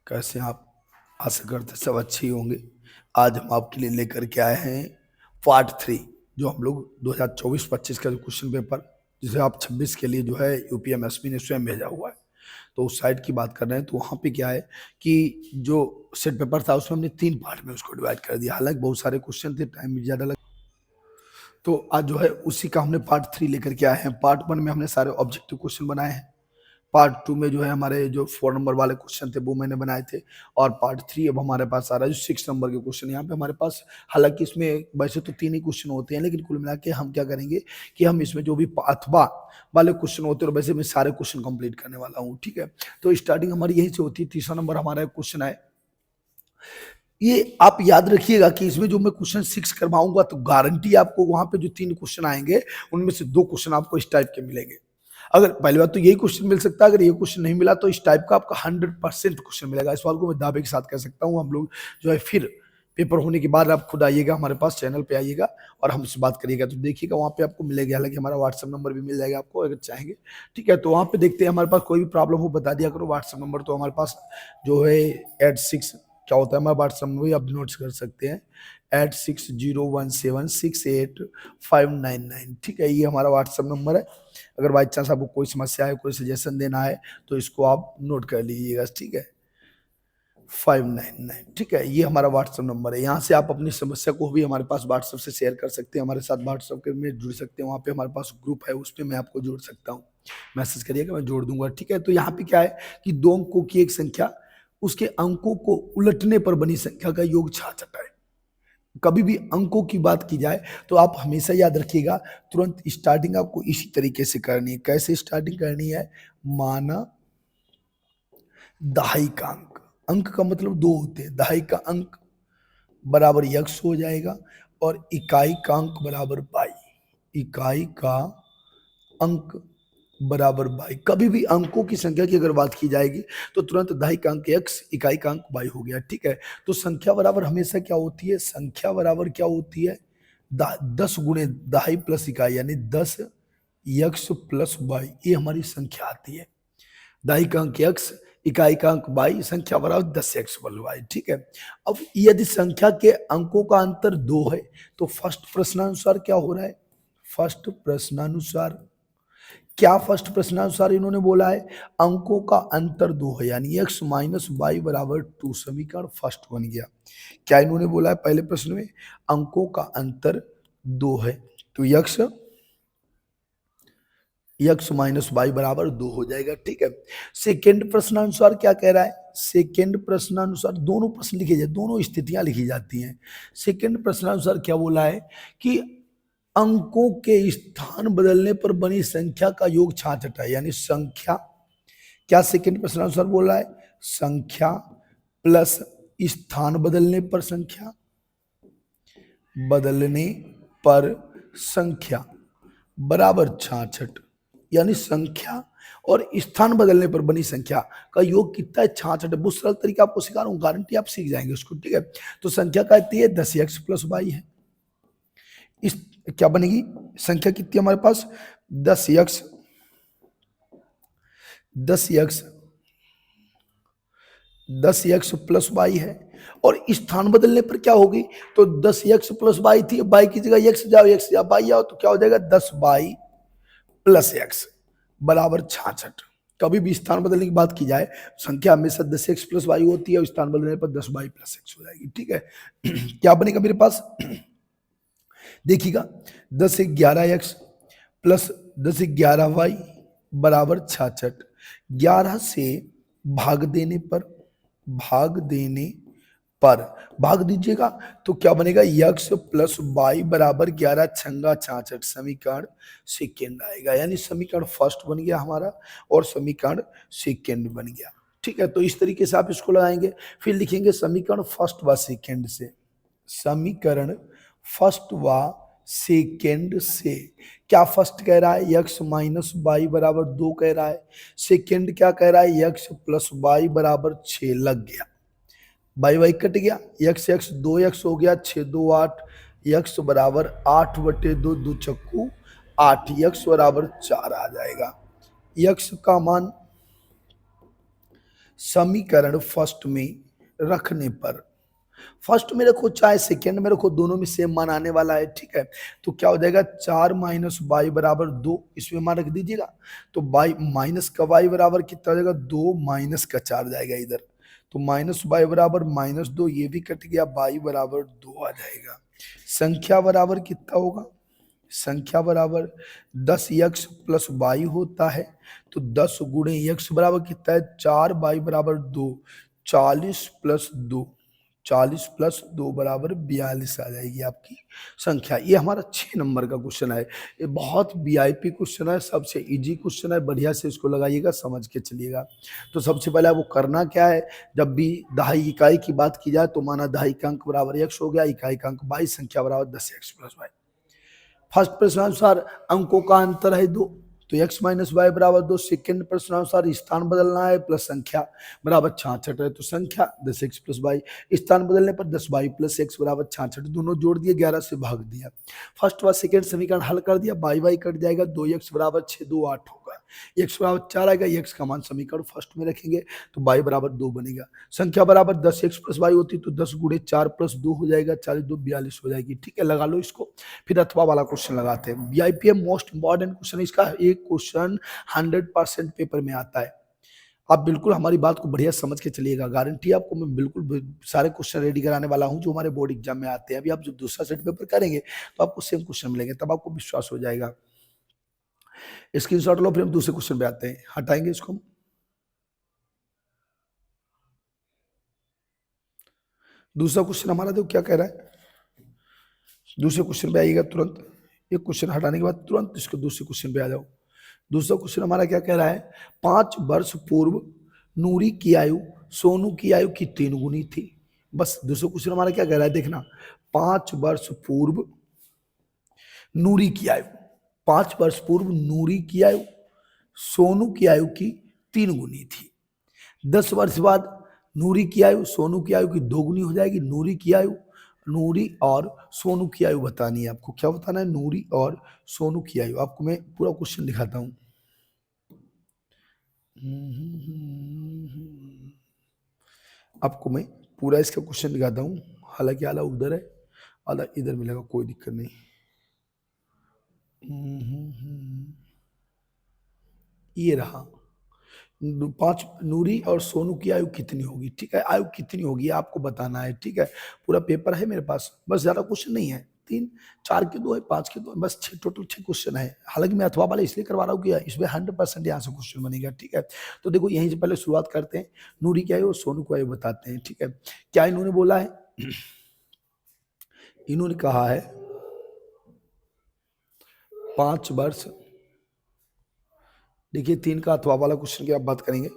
कैसे हैं आप? आशा करते सब अच्छे ही होंगे। आज हम आपके लिए लेकर के आए हैं पार्ट 3, जो हम लोग 2024-25 का जो क्वेश्चन पेपर जिसे आप 26 के लिए जो है यूपीएमएसपी ने स्वयं भेजा हुआ है, तो उस साइट की बात कर रहे हैं। तो वहाँ पे क्या है कि जो सेट पेपर था उसमें हमने 3 पार्ट में उसको डिवाइड कर दिया। हालांकि बहुत सारे क्वेश्चन थे, टाइम भी ज़्यादा लगा, तो आज जो है उसी का हमने पार्ट 3 लेकर के आए हैं। पार्ट 1 में हमने सारे ऑब्जेक्टिव क्वेश्चन बनाए हैं। पार्ट 2 में जो है हमारे जो 4 नंबर वाले क्वेश्चन थे वो मैंने बनाए थे। और पार्ट 3 अब हमारे पास आ रहा है जो 6 नंबर के क्वेश्चन यहाँ पे हमारे पास। हालांकि इसमें वैसे तो 3 ही क्वेश्चन होते हैं, लेकिन कुल मिला के हम क्या करेंगे कि हम इसमें जो भी अथवा वाले क्वेश्चन होते हैं, और वैसे मैं सारे क्वेश्चन कंप्लीट करने वाला हूँ। ठीक है, तो स्टार्टिंग हमारी यहीं से होती है। तीसरा नंबर हमारा क्वेश्चन है, ये आप याद रखिएगा कि इसमें जो मैं क्वेश्चन 6 करवाऊंगा तो गारंटी आपको वहां पे जो 3 क्वेश्चन आएंगे उनमें से 2 क्वेश्चन आपको इस टाइप के मिलेंगे। अगर पहली बात तो यही क्वेश्चन मिल सकता है, अगर ये क्वेश्चन नहीं मिला तो इस टाइप का आपका 100% क्वेश्चन मिलेगा। इस सवाल को मैं दावे के साथ कह सकता हूँ। हम लोग जो है फिर पेपर होने के बाद आप खुद आइएगा हमारे पास, चैनल पे आइएगा और हमसे बात करिएगा, तो देखिएगा वहाँ पे आपको मिलेगा। हालांकि हमारा व्हाट्सएप नंबर भी मिल जाएगा आपको अगर चाहेंगे। ठीक है, तो वहाँ पे देखते हैं, हमारे पास कोई भी प्रॉब्लम हो बता दिया करो। व्हाट्सएप नंबर तो हमारे पास जो है 86 क्या होता है, हमारा व्हाट्सएप नंबर भी आप नोट्स कर सकते हैं, 8601768599। ठीक है, ये हमारा व्हाट्सएप नंबर है। अगर बाई चांस आपको कोई समस्या है, कोई सजेशन देना है, तो इसको आप नोट कर लीजिएगा। ठीक है, 599। ठीक है, ये हमारा व्हाट्सएप नंबर है। यहाँ से आप अपनी समस्या को भी हमारे पास व्हाट्सएप से शेयर कर सकते हैं, हमारे साथ व्हाट्सएप के में जुड़ सकते हैं। वहाँ पे हमारे पास ग्रुप है, उस पर मैं आपको जोड़ सकता हूँ। मैसेज करिएगा, मैं जोड़ दूंगा। ठीक है, तो यहाँ पे क्या है कि 2 अंकों की एक संख्या उसके अंकों को उलटने पर बनी संख्या का योग 66 है। कभी भी अंकों की बात की जाए तो आप हमेशा याद रखिएगा, तुरंत स्टार्टिंग आपको इसी तरीके से करनी है। कैसे स्टार्टिंग करनी है? माना दहाई का अंक, अंक का मतलब 2 होते हैं, दहाई का अंक बराबर यक्स हो जाएगा और इकाई का अंक बराबर बाई। इकाई का अंक बराबर बाई। कभी भी अंकों की संख्या की अगर बात की जाएगी तो तुरंत दहाई का अंक एक्स, इकाई का अंक बाई हो गया। ठीक है, तो संख्या बराबर हमेशा क्या होती है? संख्या बराबर क्या होती है? 10 गुणे दहाई प्लस इकाई, यानी 10 यक्स प्लस बाई, ये हमारी संख्या आती है। दहाई का अंक एक्स, इकाई का अंक बाई, संख्या बराबर 10 एक्स प्लस बाई। ठीक है, अब यदि संख्या के अंकों का अंतर 2 है तो फर्स्ट प्रश्नानुसार क्या हो रहा है? फर्स्ट प्रश्नानुसार क्या, फर्स्ट प्रश्नानुसार इन्होंने बोला है अंकों का अंतर 2 है, यानी x माइनस वाई बराबर 2। समीकरण फर्स्ट बन गया। क्या इन्होंने बोला है पहले प्रश्न में? अंकों का अंतर 2 है, तो x माइनस वाई बराबर 2 हो जाएगा। ठीक है, सेकेंड प्रश्नानुसार क्या कह रहा है? सेकेंड प्रश्नानुसार दोनों प्रश्न लिखे जाए, दोनों स्थितियां लिखी जाती हैं। सेकेंड प्रश्नानुसार क्या बोला है कि अंकों के स्थान बदलने पर बनी संख्या का योग 66 है, यानी संख्या क्या सेकंड प्रश्नानुसार बोल रहा है? संख्या प्लस स्थान बदलने पर संख्या, बदलने पर संख्या बराबर 66, यानी संख्या और स्थान बदलने पर बनी संख्या का योग कितना है? 66। बहुत सरल तरीका आपको सिखा रहा हूँ, गारंटी आप सीख जाएंगे उसको। ठीक है, तो संख्या कहती है 10 एक्स प्लस वाई है। इस क्या बनेगी? संख्या कितनी हमारे पास? 10 x, 10 x, 10 x plus y है। और स्थान बदलने पर क्या होगी? तो 10 यक्स प्लस वाई थी, वाई की जगह यक्स जाओ, यक्स जाओ वाई आओ, तो क्या हो जाएगा? 10 वाई प्लस एक्स बराबर 66। कभी भी स्थान बदलने की बात की जाए, संख्या हमेशा 10 एक्स प्लस वाई होती है और स्थान बदलने पर 10 वाई प्लस एक्स हो जाएगी। ठीक है, क्या बनेगा मेरे पास? देखिएगा, 10 से 11 एक्स प्लस 10 से 11 वाई बराबर 66। 11 से भाग देने पर, भाग देने पर भाग दीजिएगा तो क्या बनेगा? यक्स प्लस वाई बराबर 11 छंगा 66। समीकरण सेकेंड आएगा, यानी समीकरण फर्स्ट बन गया हमारा और समीकरण सेकेंड बन गया। ठीक है, तो इस तरीके से आप इसको लगाएंगे। फिर लिखेंगे समीकरण फर्स्ट व सेकेंड से, समीकरण फर्स्ट व सेकेंड से। क्या फर्स्ट कह रहा है? यक्स माइनस वाई बराबर 2 कह रहा है। सेकेंड क्या कह रहा है? यक्स प्लस वाई बराबर 6। लग गया, बाई बाई कट गया, यक्स यक्स 2 यक्स हो गया, 6 2 8, यक्स बराबर 8/2, 2 चक्कू 8, यक्स बराबर 4 आ जाएगा। यक्स का मान समीकरण फर्स्ट में रखने पर, फर्स्ट में रखो चाहे सेकेंड में रखो, दोनों में सेम मान आने वाला है, ठीक है। तो क्या हो जाएगा, 4 - y बराबर 2, इसमें मान रख दीजिएगा। तो y माइनस का y बराबर कितना हो जाएगा, 2 माइनस का 4 जाएगा इधर। तो -y बराबर -2, ये भी कट गया, y बराबर 2 आ जाएगा। संख्या बराबर कितना होगा, संख्या बराबर 10x प्लस वाई होता है। तो 10 गुणे x बराबर कितना है, 4, y बराबर 2, 40 प्लस 2, 40 प्लस 2 बराबर 42 आ जाएगी आपकी संख्या। ये हमारा 6 नंबर का क्वेश्चन है। ये बहुत वीआईपी क्वेश्चन है, सबसे इजी क्वेश्चन है, बढ़िया से इसको लगाइएगा, समझ के चलिएगा। तो सबसे पहले वो करना क्या है, जब भी दहाई इकाई की बात की जाए तो माना दहाई का अंक बराबर x हो गया, इकाई का अंक 22, संख्या बराबर 10x प्लस वाई। फर्स्ट प्रश्नानुसार अंकों का अंतर है 2, तो x माइनस वाई बराबर 2। सेकेंड प्रश्नानुसार स्थान बदलना है, प्लस संख्या बराबर 66 है, तो संख्या 10x प्लस वाई, स्थान बदलने पर 10y प्लस x बराबर 66, दोनों जोड़ दिए, 11 से भाग दिया। फर्स्ट व सेकेंड समीकरण हल कर दिया, y कट जाएगा, 2x बराबर 6, 2 8 होगा, x बराबर 4 आएगा, x का मान समीकरण फर्स्ट में रखेंगे तो y बराबर 2 बनेगा। संख्या बराबर 10x प्लस वाई होती तो 10 गुणे 4 प्लस 2 हो जाएगा, 40 2 42 हो जाएगी, ठीक है। लगा लो इसको, फिर अथवा वाला क्वेश्चन लगाते हैं। बीआईपीएम मोस्ट इंपॉर्टेंट क्वेश्चन, इसका एक क्वेश्चन 100% पेपर में आता है। आप बिल्कुल हमारी बात को बढ़िया समझ के चलिएगा, गारंटी आपको मैं बिल्कुल सारे क्वेश्चन रेडी कराने वाला हूं जो हमारे बोर्ड एग्जाम में आते हैं। अभी आप जब दूसरा सेट पेपर करेंगे तो आपको सेम क्वेश्चन मिलेंगे, तब आपको विश्वास हो जाएगा। स्क्रीनशॉट लो, फिर हम दूसरे क्वेश्चन पे आते हैं, हटाएंगे इसको हम। दूसरा क्वेश्चन हमारा देखो क्या कह रहा है, दूसरे क्वेश्चन पे आइएगा तुरंत, एक क्वेश्चन हटाने के बाद तुरंत इसको दूसरे क्वेश्चन पे आ जाओ। दूसरा क्वेश्चन हमारा क्या कह रहा है, 5 वर्ष पूर्व नूरी की आयु सोनू की आयु की 3 गुनी थी। बस दूसरा क्वेश्चन हमारा क्या कह रहा है, देखना, 5 वर्ष पूर्व नूरी की आयु, 5 वर्ष पूर्व नूरी की आयु सोनू की आयु की 3 गुनी थी। 10 वर्ष बाद नूरी की आयु सोनू की आयु की 2 गुनी हो जाएगी। नूरी की आयु, नूरी और सोनू की आयु बतानी है आपको। क्या बताना है, नूरी और सोनू की आयु। आपको मैं पूरा क्वेश्चन दिखाता हूं, आपको मैं पूरा इसका क्वेश्चन दिखाता हूं। हालांकि आला उधर है, आला इधर मिलेगा, कोई दिक्कत नहीं। ये रहा, 5 नूरी और सोनू की आयु कितनी होगी, ठीक है। आयु कितनी होगी आपको बताना है, ठीक है। पूरा पेपर है मेरे पास, बस ज्यादा क्वेश्चन नहीं है, 3 4 के 2 है, 5 के 2 है, बस 6 टोटल 6 क्वेश्चन है। हालांकि मैं अथवा वाला इसलिए करवा रहा हूँ कि इसमें 100% यहाँ से क्वेश्चन बनेगा, ठीक है। तो देखो यहीं से पहले शुरुआत करते हैं, नूरी की आयु और सोनू की आयु बताते हैं, ठीक है। क्या इन्होंने बोला है, इन्होंने कहा है 5 वर्ष, देखिए 3 का अथवा वाला क्वेश्चन की आप बात करेंगे,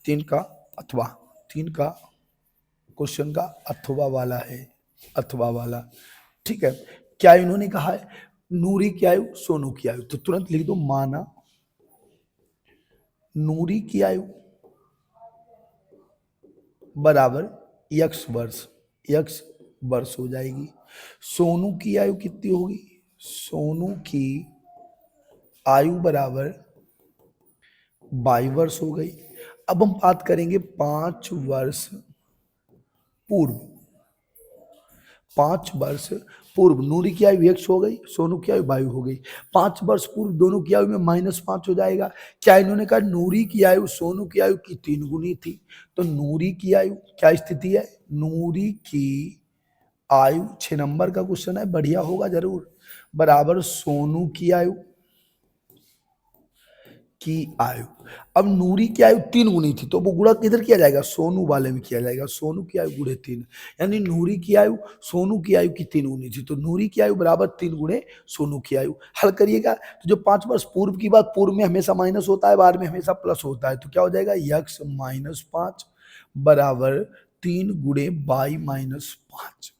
3 का अथवा, 3 का क्वेश्चन का अथवा वाला है, अथवा वाला, ठीक है। क्या इन्होंने कहा है, नूरी की आयु सोनू की आयु, तो तुरंत लिख दो, माना नूरी की आयु बराबर x वर्ष, x वर्ष हो जाएगी। सोनू की आयु कितनी होगी, सोनू की आयु बराबर 22 वर्ष हो गई। अब हम बात करेंगे 5 वर्ष पूर्व, 5 वर्ष पूर्व नूरी की आयु x हो गई, सोनू की आयु 22 हो गई। 5 वर्ष पूर्व दोनों की आयु में -5 हो जाएगा। क्या इन्होंने कहा, नूरी की आयु सोनू की आयु की 3 गुनी थी, तो नूरी की आयु क्या स्थिति है, नूरी की आयु 6 नंबर का क्वेश्चन है, बढ़िया होगा जरूर, बराबर सोनू की आयु की आयु। अब नूरी की आयु 3 गुनी थी, तो वो गुणा किधर किया जाएगा, सोनू वाले में किया जाएगा, सोनू की आयु गुणे 3, यानी नूरी की आयु सोनू की आयु की 3 गुनी थी, तो नूरी की आयु बराबर 3 गुणे सोनू की आयु। हल करिएगा, तो जो 5 वर्ष पूर्व की बात, पूर्व में हमेशा माइनस होता है, बाद में हमेशा प्लस होता है, तो क्या हो जाएगा, x - 5 बराबर 3 गुणे y - 5।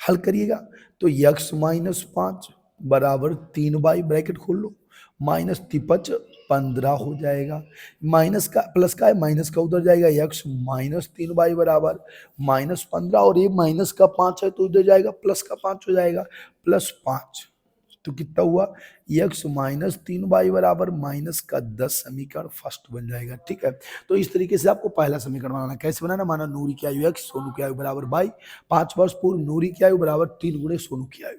हल करिएगा, तो x - 5 बराबर 3y, ब्रैकेट खोल लो, माइनस 3 15 हो जाएगा, माइनस का प्लस का है, माइनस का उधर जाएगा, x - 3y बराबर -15, और ये माइनस का 5 है तो उधर जाएगा, प्लस का 5 हो जाएगा, +5, तो कितना हुआ, x माइनस 3y बराबर माइनस का 10 समीकरण फर्स्ट बन जाएगा। ठीक है, तो इस तरीके से आपको पहला समीकरण बनाना। कैसे बनाना, माना नूरी की आयु x, सोनू की आयु बराबर y, 5 वर्ष पूर्व नूरी की आयु बराबर 3 गुणे सोनू की आयु।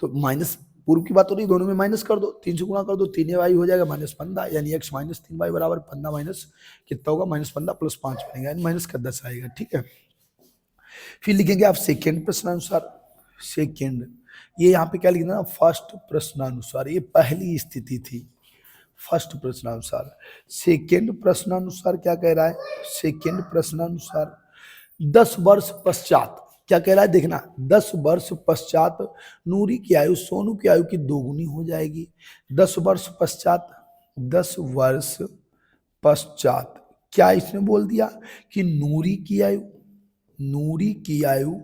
तो माइनस पूर्व की बात हो रही, दोनों में माइनस कर दो, 3 से गुणा कर दो, 3y हो जाएगा -15, यानी x माइनस 3y बराबर 15 माइनस कितना होगा, -15 प्लस 5 बनेगा, यानी माइनस का 10 आएगा। ठीक है, फिर लिखेंगे आप सेकेंड प्रश्नानुसार। सेकेंड, ये यहाँ पे क्या लिखना, फर्स्ट प्रश्नानुसार, ये पहली स्थिति थी। फर्स्ट प्रश्नानुसार, सेकेंड प्रश्नानुसार क्या कह रहा है, सेकेंड प्रश्नानुसार 10 वर्ष पश्चात क्या कह रहा है, देखना, 10 वर्ष पश्चात नूरी की आयु सोनू की आयु की दोगुनी हो जाएगी। 10 वर्ष पश्चात, 10 वर्ष पश्चात क्या इसने बोल दिया कि नूरी की आयु, नूरी की आयु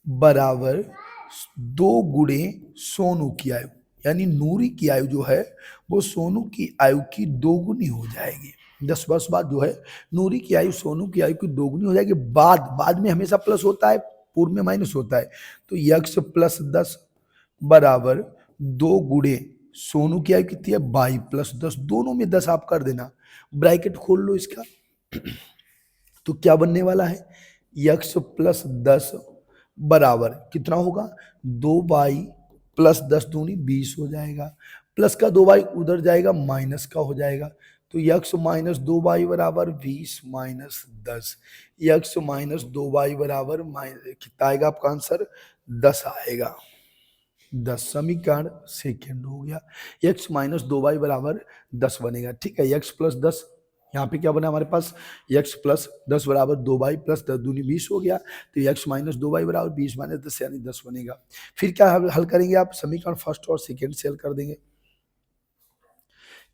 बराबर 2 गुणे सोनू की आयु, यानी नूरी की आयु जो है वो सोनू की आयु की दोगुनी हो जाएगी। 10 वर्ष बाद जो है नूरी की आयु सोनू की आयु की दोगुनी हो जाएगी। बाद में हमेशा प्लस होता है, पूर्व में माइनस होता है। तो x प्लस 10 बराबर 2 गुणे सोनू की आयु कितनी है, 22 प्लस 10, दोनों में 10 आप कर देना, ब्रैकेट खोल लो इसका। तो क्या बनने वाला है, x प्लस 10 बराबर कितना होगा, 2y प्लस 10 दूनी 20 हो जाएगा, प्लस का 2y उधर जाएगा, माइनस का हो जाएगा। तो x माइनस 2y बराबर 20 माइनस 10, x माइनस 2y बराबर कितना आएगा आपका आंसर, 10 आएगा। 10 समीकरण सेकेंड हो गया, x माइनस 2y बराबर 10 बनेगा। ठीक है, x प्लस 10, यहाँ पे क्या बना हमारे पास, x प्लस 10 बराबर 2y प्लस 10 दूनी 20 हो गया। तो x माइनस 2y बराबर 20 माइनस 10 यानी 10 बनेगा। फिर क्या हल करेंगे आप, समीकरण फर्स्ट और सेकेंड से हल कर देंगे।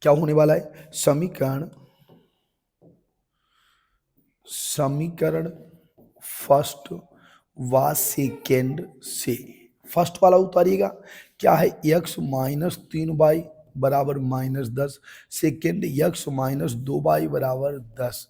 क्या होने वाला है, समीकरण फर्स्ट व सेकेंड से, फर्स्ट वाला उतारिएगा, क्या है, x माइनस 3y बराबर minus 10, second x minus 2y बराबर 10।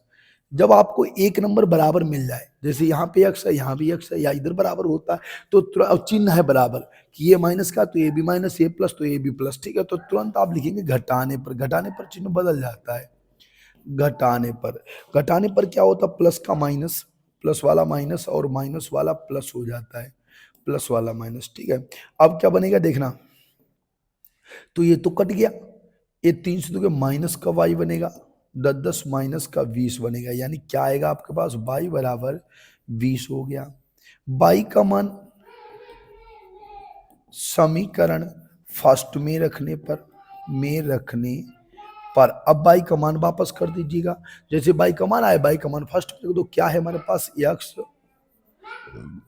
जब आपको एक नंबर बराबर मिल जाए, जैसे यहाँ पे x है, यहाँ भी x है, या इधर बराबर होता है, तो चिन्ह है बराबर कि ये माइनस का तो ये भी माइनस, ये प्लस तो ये भी प्लस। ठीक है, तो तुरंत आप लिखेंगे घटाने पर, घटाने पर चिन्ह बदल जाता है। घटाने पर, घटाने पर क्या होता, प्लस का माइनस, प्लस वाला माइनस और माइनस वाला प्लस हो जाता है, प्लस वाला माइनस। ठीक है, अब क्या बनेगा देखना, तो ये तो कट गया, ये 3 से 2 के माइनस का y बनेगा, 10 10 माइनस का 20 बनेगा, यानी क्या आएगा आपके पास, y बराबर 20 हो गया। y का मान समीकरण फर्स्ट में रखने पर अब y का मान वापस कर दीजिएगा। जैसे y का मान आए, y का मान फर्स्ट में, तो क्या है हमारे पास, x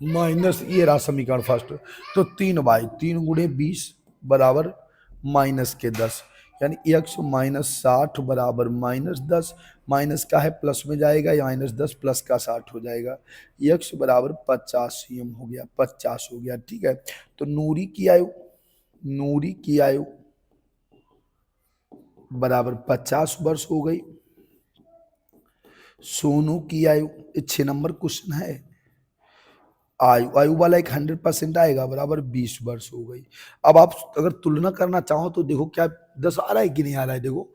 माइनस, ये रहा समीकरण फर्स्ट, तो 3y, 3 गुणे 20 बराबर माइनस के 10, यानी x माइनस 60 बराबर माइनस 10, माइनस का है प्लस में जाएगा, या माइनस 10 प्लस का 60 हो जाएगा, x बराबर 50 cm हो गया, 50 हो गया। ठीक है, तो नूरी की आयु बराबर 50 वर्ष हो गई। सोनू की आयु, 6 नंबर क्वेश्चन है, आयु वाला एक 100% आएगा, बराबर 20 वर्ष हो गई। अब आप अगर तुलना करना चाहो तो देखो क्या 10 आ रहा है कि नहीं आ रहा है, देखो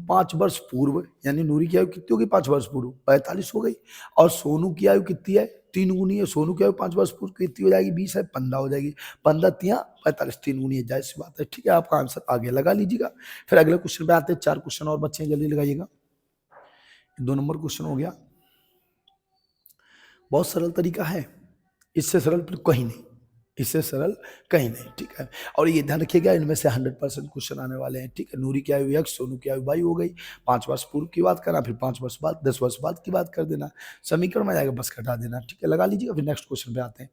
5 वर्ष पूर्व, यानी नूरी की आयु कितनी होगी, 5 वर्ष पूर्व 45 हो गई, और सोनू की आयु कितनी है, 3 गुनी है, सोनू की आयु 5 वर्ष पूर्व कितनी हो जाएगी, 20 है, 15 हो जाएगी, 15 तिया 45, 3 गुनी है, जाहिर सी बात है। ठीक है, आपका आंसर आगे लगा लीजिएगा। फिर अगले क्वेश्चन पे आते हैं, 4 क्वेश्चन और बच्चे जल्दी लगाइएगा। 2 नंबर क्वेश्चन हो गया, बहुत सरल तरीका है, इससे सरल फिर कहीं नहीं, इससे सरल कहीं नहीं। ठीक है, और ये ध्यान रखिएगा, इनमें से 100% क्वेश्चन आने वाले हैं। ठीक है, नूरी की आयु x, सोनू की आयु y हो गई, 5 वर्ष पूर्व की बात करना, फिर 5 वर्ष बाद, 10 वर्ष बाद की बात कर देना, समीकरण में जाएगा बस घटा देना। ठीक है, लगा लीजिएगा। फिर नेक्स्ट क्वेश्चन पे आते हैं।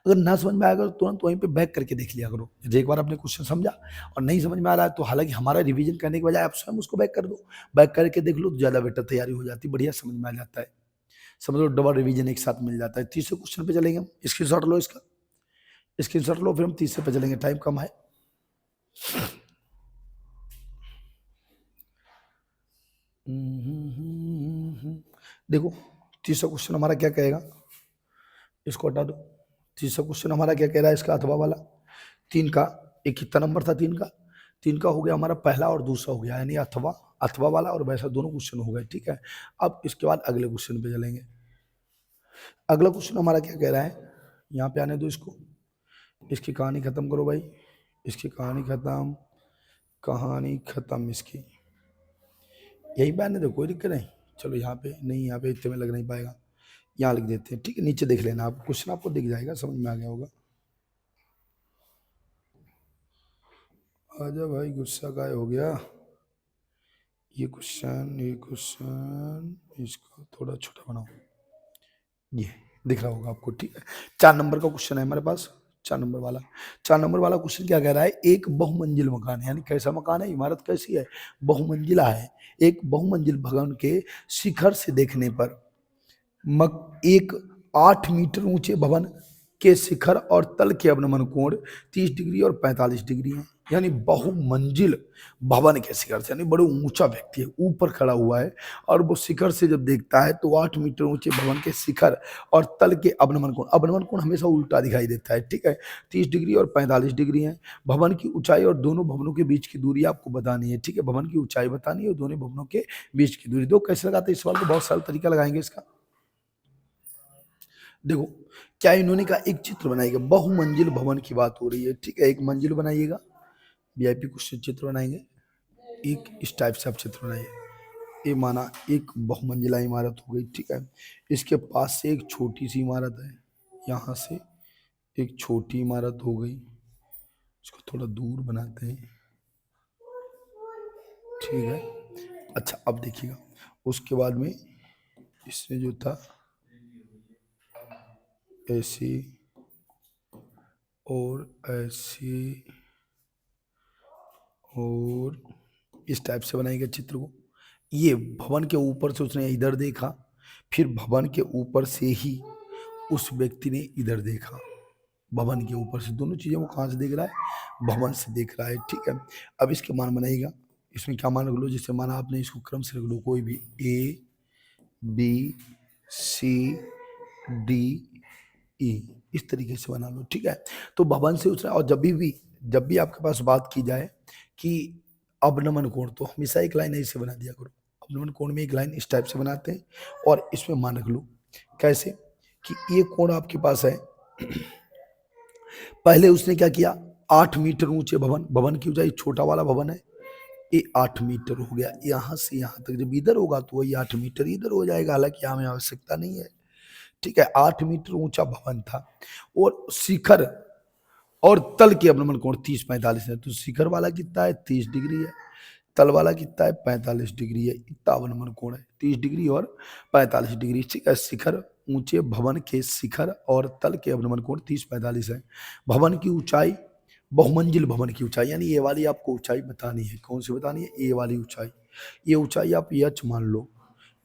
अगर ना समझ में आएगा तो तुरंत वहीं पे बैक करके देख लिया करो। जैसे एक बार आपने क्वेश्चन समझा और नहीं समझ में आ रहा है, तो हालांकि हमारा रिवीजन करने के बजाय आप स्वयं उसको बैक कर दो, बैक करके देख लो तो ज़्यादा बेटर तैयारी हो जाती है, बढ़िया समझ में आ जाता है। समझ लो, डबल रिवीजन एक साथ मिल जाता है। तीसरे क्वेश्चन पे चलेंगे हम, स्क्रीनशॉट लो इसका, स्क्रीनशॉट लो, फिर हम तीसरे पे चलेंगे, टाइम कम है। देखो तीसरा क्वेश्चन हमारा क्या कहेगा, इसको हटा दो। तीसरा क्वेश्चन हमारा क्या कह रहा है, इसका अथवा वाला 3 का ये कितना नंबर था? 3 का। 3 का हो गया हमारा पहला और दूसरा हो गया, यानी अथवा, अथवा वाला और वैसा दोनों क्वेश्चन हो गए। ठीक है, अब इसके बाद अगले क्वेश्चन पे चलेंगे। अगला क्वेश्चन हमारा क्या कह रहा है, यहाँ पे आने दो इसको, इसकी कहानी खत्म करो भाई, इसकी कहानी खत्म, कहानी खत्म इसकी, यही पे आने दो, कोई दिक्कत नहीं। चलो यहाँ पे नहीं, यहाँ पे इतने में लग नहीं पाएगा, यहाँ लिख देते हैं। ठीक है, नीचे देख लेना आप, क्वेश्चन आपको दिख जाएगा, समझ में आ गया होगा। आजा भाई, गुस्सा काय हो गया। ये क्वेश्चन इसको थोड़ा छोटा बनाओ, ये दिख रहा होगा आपको। ठीक है, 4 नंबर का क्वेश्चन है हमारे पास, 4 नंबर वाला। 4 नंबर वाला क्वेश्चन क्या कह रहा है, एक बहुमंजिल मकान है, यानी कैसा मकान है, इमारत कैसी है, बहुमंजिला है। एक बहुमंजिल भवन के शिखर से देखने पर एक 8 मीटर ऊंचे भवन के शिखर और तल के अवनमन कोण 30 डिग्री और 45 डिग्री है। यानी बहुमंजिल भवन के शिखर से, यानी बड़े ऊंचा व्यक्ति है, ऊपर खड़ा हुआ है, और वो शिखर से जब देखता है तो 8 मीटर ऊंचे भवन के शिखर और तल के अवनमन कोण हमेशा उल्टा दिखाई देता है। ठीक है, 30 डिग्री और 45 डिग्री है। भवन की ऊंचाई और दोनों भवनों के बीच की दूरी आपको बतानी है। ठीक है, भवन की ऊंचाई बतानी है और दोनों भवनों के बीच की दूरी। दो कैसे लगाते हैं इस सवाल को, बहुत सारा तरीका लगाएंगे इसका। देखो, क्या इन्होंने कहा, एक चित्र बनाएगा, बहुमंजिल भवन की बात हो रही है। ठीक है, एक मंजिल बनाइएगा, वीआईपी क्वेश्चन चित्र बनाएंगे, एक इस टाइप से आप चित्र बनाइए। ये माना एक बहुमंजिला इमारत हो गई। ठीक है, इसके पास से एक छोटी सी इमारत है, यहाँ से एक छोटी इमारत हो गई, इसको थोड़ा दूर बनाते हैं। ठीक है, अच्छा अब देखिएगा, उसके बाद में इसने जो था ऐसी और ऐसी और इस टाइप से बनाएगा चित्र को। ये भवन के ऊपर से उसने इधर देखा, फिर भवन के ऊपर से ही उस व्यक्ति ने इधर देखा, भवन के ऊपर से। दोनों चीजें वो कहाँ से देख रहा है, भवन से देख रहा है। ठीक है, अब इसके मान बनाइएगा, इसमें क्या मान रख लो, जैसे माना आपने इसको क्रम से रख लो, कोई भी A B C D E, इस तरीके से बना लो। ठीक है, तो भवन से उतरा, और जब भी आपके पास बात की जाए कि अवनमन कोण, तो हमेशा एक लाइन ऐसे बना दिया करो। अवनमन कोण में एक लाइन इस टाइप से बनाते हैं, और इसमें मान रख लो कैसे कि ये कोण आपके पास है। पहले उसने क्या किया, 8 मीटर ऊंचे भवन की ऊंचाई, छोटा वाला भवन है, ये 8 मीटर हो गया, यहाँ से यहाँ तक जब इधर होगा तो वही 8 मीटर इधर हो जाएगा, हालांकि हमें आवश्यकता नहीं है। ठीक है, 8 मीटर ऊंचा भवन था, और शिखर और तल के अवनमन कोण 30-45 है। तो शिखर वाला कितना है, 30 डिग्री है, तल वाला कितना है, 45 डिग्री है। इतना अवनमन कोण है, 30 डिग्री और 45 डिग्री। ठीक है, शिखर ऊंचे भवन के शिखर और तल के अवनमन कोण 30-45 है। भवन की ऊंचाई, बहुमंजिल भवन की ऊंचाई, यानी ये वाली आपको ऊंचाई बतानी है। कौन सी बतानी है, ये वाली ऊंचाई। ये ऊंचाई आप यच मान लो।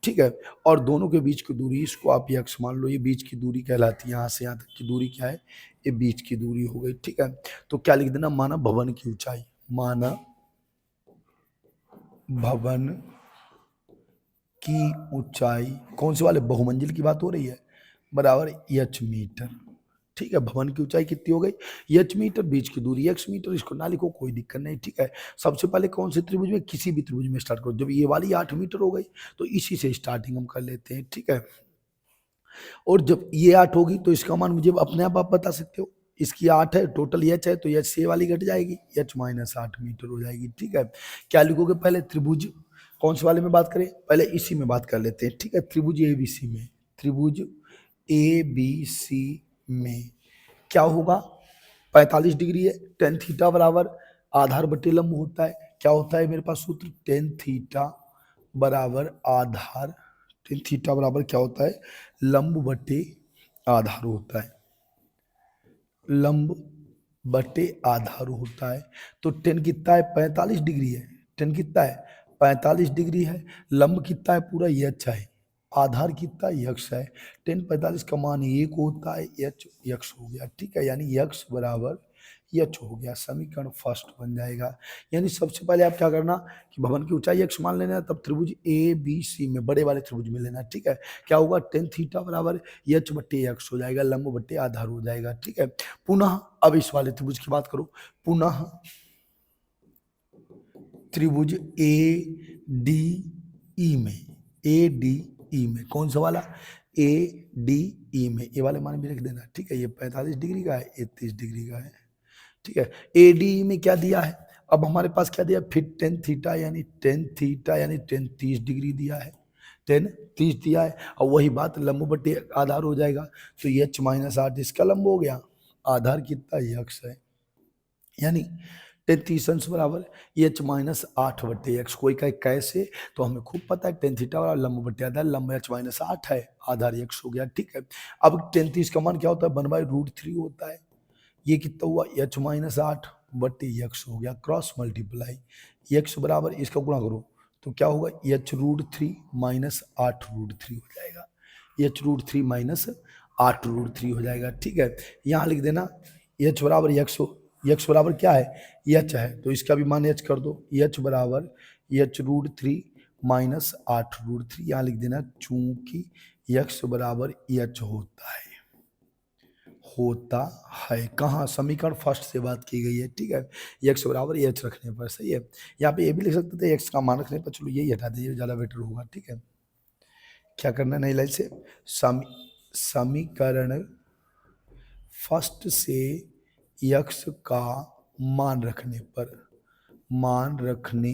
ठीक है, और दोनों के बीच की दूरी, इसको आप यक्स मान लो, ये बीच की दूरी कहलाती है। यहाँ से यहाँ तक की दूरी क्या है, ये बीच की दूरी हो गई। ठीक है, तो क्या लिख देना, माना भवन की ऊंचाई, माना भवन की ऊंचाई, कौन से वाले, बहुमंजिल की बात हो रही है, बराबर यच मीटर। ठीक है, भवन की ऊंचाई कितनी हो गई, यच मीटर, बीच की दूरी एक्स मीटर, इसको ना लिखो कोई दिक्कत नहीं। ठीक है, सबसे पहले कौन से त्रिभुज में, किसी भी त्रिभुज में स्टार्ट करो। जब ये वाली 8 मीटर हो गई तो इसी से स्टार्टिंग हम कर लेते हैं। ठीक है, और जब ये 8 होगी तो इसका मान मुझे अपने आप बता सकते हो, इसकी 8 है, टोटल एच है, तो एच से वाली घट जाएगी, एच माइनस 8 मीटर हो जाएगी। ठीक है, क्या लिखोगे, पहले त्रिभुज, कौन से वाले में बात करें, पहले इसी में बात कर लेते हैं। ठीक है, त्रिभुज ए बी सी में, त्रिभुज ए बी सी में क्या होगा, 45 डिग्री है, टेन थीटा बराबर आधार बटे लंब होता है। क्या होता है मेरे पास सूत्र, टेन थीटा बराबर आधार, टेन थीटा बराबर क्या होता है, लंब बटे आधार होता है, लंब बटे आधार होता है। तो टेन कितना है, 45 डिग्री है, टेन कितना है, 45 डिग्री है, लंब कितना है, पूरा यक्ष है, आधार कितना यक्ष है, टेन 45 का मान 1 होता है, यक्ष हो गया। ठीक है, यानी यक्ष बराबर एच हो गया, समीकरण फर्स्ट बन जाएगा। यानी सबसे पहले आप क्या करना कि भवन की ऊंचाई एक्स मान लेना, तब त्रिभुज ए बी सी में बड़े वाले त्रिभुज में लेना, ठीक है। क्या होगा, टेन थीटा बराबर एच बट्टे एक्स हो जाएगा, लंब बट्टे आधार हो जाएगा, ठीक है। पुनः अब इस वाले त्रिभुज की बात करो, पुनः त्रिभुज ए डी ई में, ए डी ई में कौन सा वाला, ए डी ई में, ए वाले मान भी रख देना, ठीक है। ये 45 डिग्री का है, ये 30 डिग्री का है, ठीक है। ए डी ई में क्या दिया है, अब हमारे पास क्या दिया, फिर टेन थीटा यानी टेन थीटा यानी टेन 30 डिग्री दिया है, टेन 30 दिया है। और वही बात लंब बट्टे आधार हो जाएगा, तो एच माइनस आठ इसका लंब हो गया, आधार कितना यक्स है, यानी टेन 30 अंश बराबर एच माइनस आठ बट्टे एक्स। कोई कहे कैसे, तो हमें खूब पता है टेन थीटा बराबर लंब बट्टे आधार, लंब एच माइनस आठ है, आधार एक्स हो गया, ठीक है। अब टेन 30 का मान क्या होता है, 1/√3 होता है। ये कितना हुआ, एच माइनस आठ बट्टे एक्स हो गया, क्रॉस मल्टीप्लाई एक्स बराबर इसका गुणा करो तो क्या होगा, एच√3 माइनस आठ√3 हो जाएगा, एच√3 माइनस आठ√3 हो जाएगा, ठीक है। यहाँ लिख देना एच बराबर एक्स हो, एक्स बराबर क्या है, एच है, तो इसका भी मान एच कर दो, एच बराबर एच√3 माइनस आठ√3, यहाँ लिख देना चूंकि एक्स बराबर एच होता है। कहाँ, समीकरण फर्स्ट से बात की गई है, ठीक है। एक्स बराबर एच रखने पर, सही है। यहाँ पे ये भी लिख सकते थे एक्स का मान रखने पर, चलो यही हटा दीजिए, ज़्यादा बेटर होगा, ठीक है। क्या करना है नई लाइन से, समीकरण फर्स्ट से यक्स का मान रखने पर, मान रखने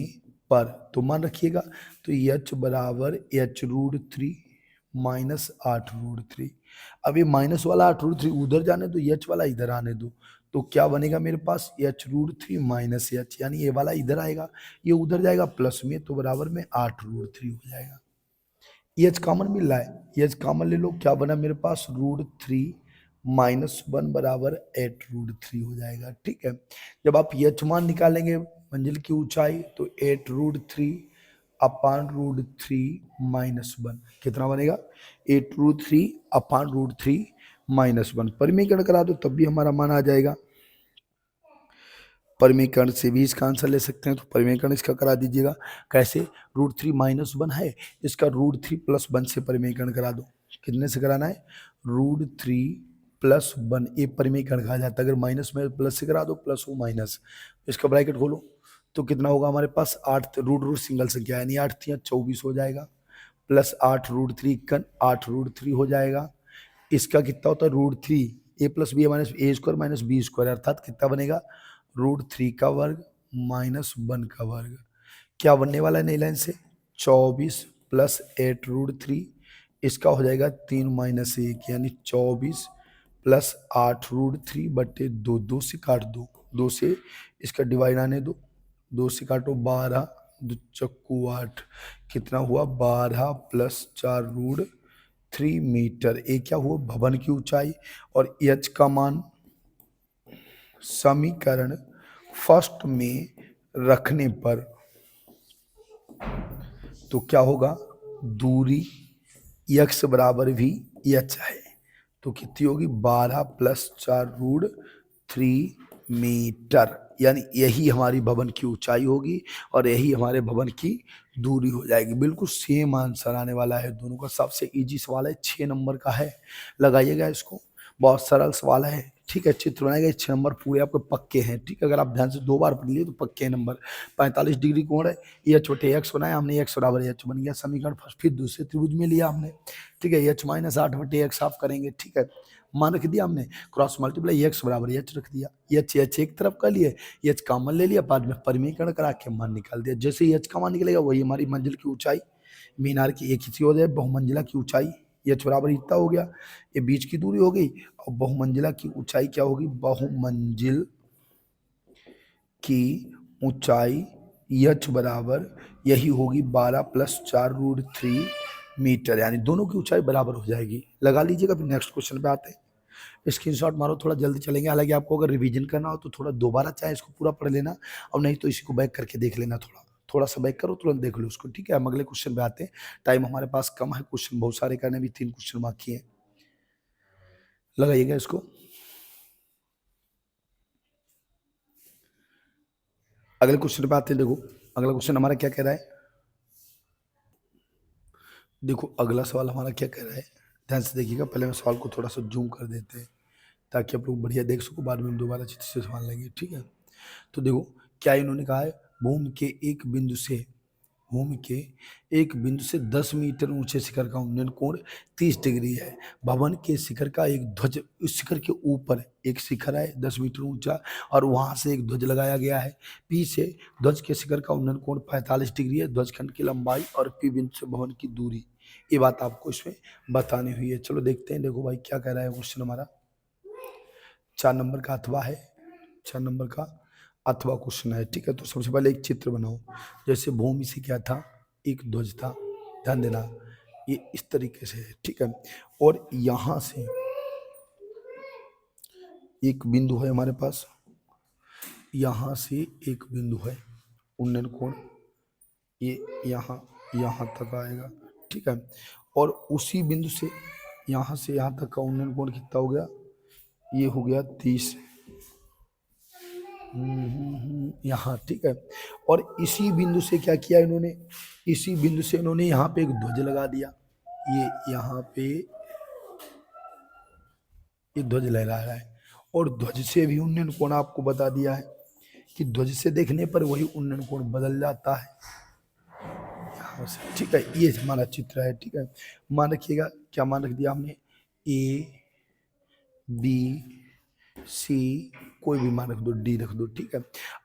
पर, तो मान रखिएगा, तो एच बराबर एच√3 माइनस आठ√3। अब ये माइनस वाला आठ√3 उधर जाने दो, एच वाला इधर आने दो, तो क्या बनेगा मेरे पास, एच√3 माइनस एच, यानी ये वाला इधर आएगा, ये उधर जाएगा प्लस में, तो बराबर में आठ√3 हो जाएगा। एच कॉमन मिल रहा है, एच कॉमन ले लो, क्या बना मेरे पास, √3 माइनस वन बराबर एट√3 हो जाएगा, ठीक है। जब आप एच मान निकालेंगे मंजिल की ऊंचाई, तो एट√3 अपान √3 माइनस वन कितना बनेगा, एट√3 अपान √3 माइनस वन। परिमीकरण करा दो तब भी हमारा मान आ जाएगा, परिमीकरण से भी इसका आंसर ले सकते हैं, तो परिमीकरण इसका करा दीजिएगा, कैसे, √3 माइनस वन है, इसका √3 प्लस वन से परिमीकरण करा दो। कितने से कराना है, √3 प्लस वन, ये परिमीकरण कहा जाता है। अगर माइनस में प्लस से करा दो, प्लस हो माइनस, इसका ब्रैकेट खोलो तो कितना होगा हमारे पास, आठ, रूट सिंगल संख्या यानी आठ 24 हो जाएगा, प्लस आठ√3 आठ√3 हो जाएगा। इसका कितना होता है, √3 ए प्लस बी माइनस ए स्क्वायर माइनस बी स्क्वायर, अर्थात कितना बनेगा, √3 का वर्ग माइनस वन का वर्ग। क्या बनने वाला है नई लाइन से, 24 प्लस एट√3, इसका हो जाएगा 3 माइनस एक, यानी 24 प्लस आठ√3 बट्टे दो, दो से काट दो, दो से इसका डिवाइड आने दो, दो से काटो 12, दो चक्कू 8, कितना हुआ 12 प्लस 4√3 मीटर। ये क्या हुआ, भवन की ऊंचाई, और एच का मान समीकरण फर्स्ट में रखने पर, तो क्या होगा, दूरी x बराबर भी एच है, तो कितनी होगी, 12 प्लस 4√3 मीटर, यानी यही हमारी भवन की ऊंचाई होगी और यही हमारे भवन की दूरी हो जाएगी। बिल्कुल सेम आंसर आने वाला है दोनों का। सबसे इजी सवाल है, 6 नंबर का है, लगाइएगा इसको, बहुत सरल सवाल है, ठीक है। चित्र बनाएगा, 6 नंबर पूरे आपके पक्के हैं, ठीक है। अगर आप ध्यान से 2 बार पढ़ लिए तो पक्के नंबर। 45 डिग्री कोण है, ये छोटे एक्स बनाया हमने, एक्स बराबर एच बन गया समीकरण फर्स्ट। फिर दूसरे त्रिभुज में लिया हमने, ठीक है, एच माइनस आठ बटे एक्स आप करेंगे, ठीक है। मान रख दिया हमने, क्रॉस मल्टीप्लाई एक्स बराबर एच रख दिया, एच एच एक तरफ का लिए, एच कॉमन ले लिया, बाद में परिमीकरण करा के मान निकाल दिया। जैसे ही एच का मान निकलेगा वही हमारी मंजिल की ऊंचाई, मीनार की एक ही हो जाए, बहुमंजिला की ऊंचाई, एच बराबर इतना हो गया, ये बीच की दूरी हो गई, और बहुमंजिला की ऊंचाई क्या होगी, बहुमंजिल की ऊंचाई एच बराबर यही होगी 12 प्लस 4√3 मीटर, यानी दोनों की ऊंचाई बराबर हो जाएगी। लगा लीजिएगा। फिर नेक्स्ट क्वेश्चन पे आते हैं। स्क्रीनशॉट मारो, थोड़ा जल्दी चलेंगे। हालांकि आपको अगर रिवीजन करना हो तो थोड़ा दोबारा चाहे इसको पूरा पढ़ लेना, और नहीं तो इसी को बैक करके देख लेना, थोड़ा थोड़ा सा बैक करो, तुरंत देख लो उसको, ठीक है। हम अगले क्वेश्चन पे आते हैं, टाइम हमारे पास कम है, क्वेश्चन बहुत सारे करने, भी 3 क्वेश्चन बाकी हैं। लगाइएगा इसको। अगले क्वेश्चन पे आते हैं। देखो अगला क्वेश्चन हमारा क्या कह रहा है। देखो अगला सवाल हमारा क्या कह रहा है, ध्यान से देखिएगा। पहले मैं सवाल को थोड़ा सा जूम कर देते हैं ताकि आप लोग बढ़िया देख सको, बाद में हम दोबारा अच्छे से सवाल लेंगे, ठीक है। तो देखो क्या इन्होंने कहा है, भूमि के एक बिंदु से भूमि के एक बिंदु से 10 मीटर ऊंचे शिखर का उन्नयन कोण 30 डिग्री है। भवन के शिखर का एक ध्वज, उस शिखर के ऊपर एक शिखर है 10 मीटर ऊंचा और वहां से एक ध्वज लगाया गया है। पी से ध्वज के शिखर का उन्नयन कोण 45 डिग्री है। ध्वज खंड की लंबाई और पी बिंदु से भवन की दूरी, ये बात आपको इसमें बतानी हुई है। चलो देखते हैं। देखो भाई क्या कह रहा है क्वेश्चन हमारा, 4 नंबर का अथवा है, 4 नंबर का अथवा क्वेश्चन है, ठीक है। तो सबसे पहले एक चित्र बनाओ। जैसे भूमि से क्या था, एक ध्वज था, ध्यान देना, ये इस तरीके से है, ठीक है। और यहां से एक बिंदु है हमारे पास, यहां से एक बिंदु है उन्नयन कोण, ये यहाँ यहाँ तक आएगा, ठीक है। और उसी बिंदु से यहाँ तक का उन्नयन कोण कितना हो गया, ये हो गया 30, यहाँ, ठीक है। और इसी बिंदु से क्या किया इन्होंने, इसी बिंदु से इन्होंने यहाँ पे एक ध्वज लगा दिया। ये यहाँ पे ये ध्वज लहरा रहा है और ध्वज से भी उन्नयन कोण आपको बता दिया है कि ध्वज से देखने पर वही उन्नयन कोण बदल जाता है यहाँ से, ठीक है। ये हमारा चित्र है, ठीक है। मान रखिएगा, क्या मान रख दिया हमने, ए बी सी, कोई भी मान रख दो, डी रख दो, ठीक है।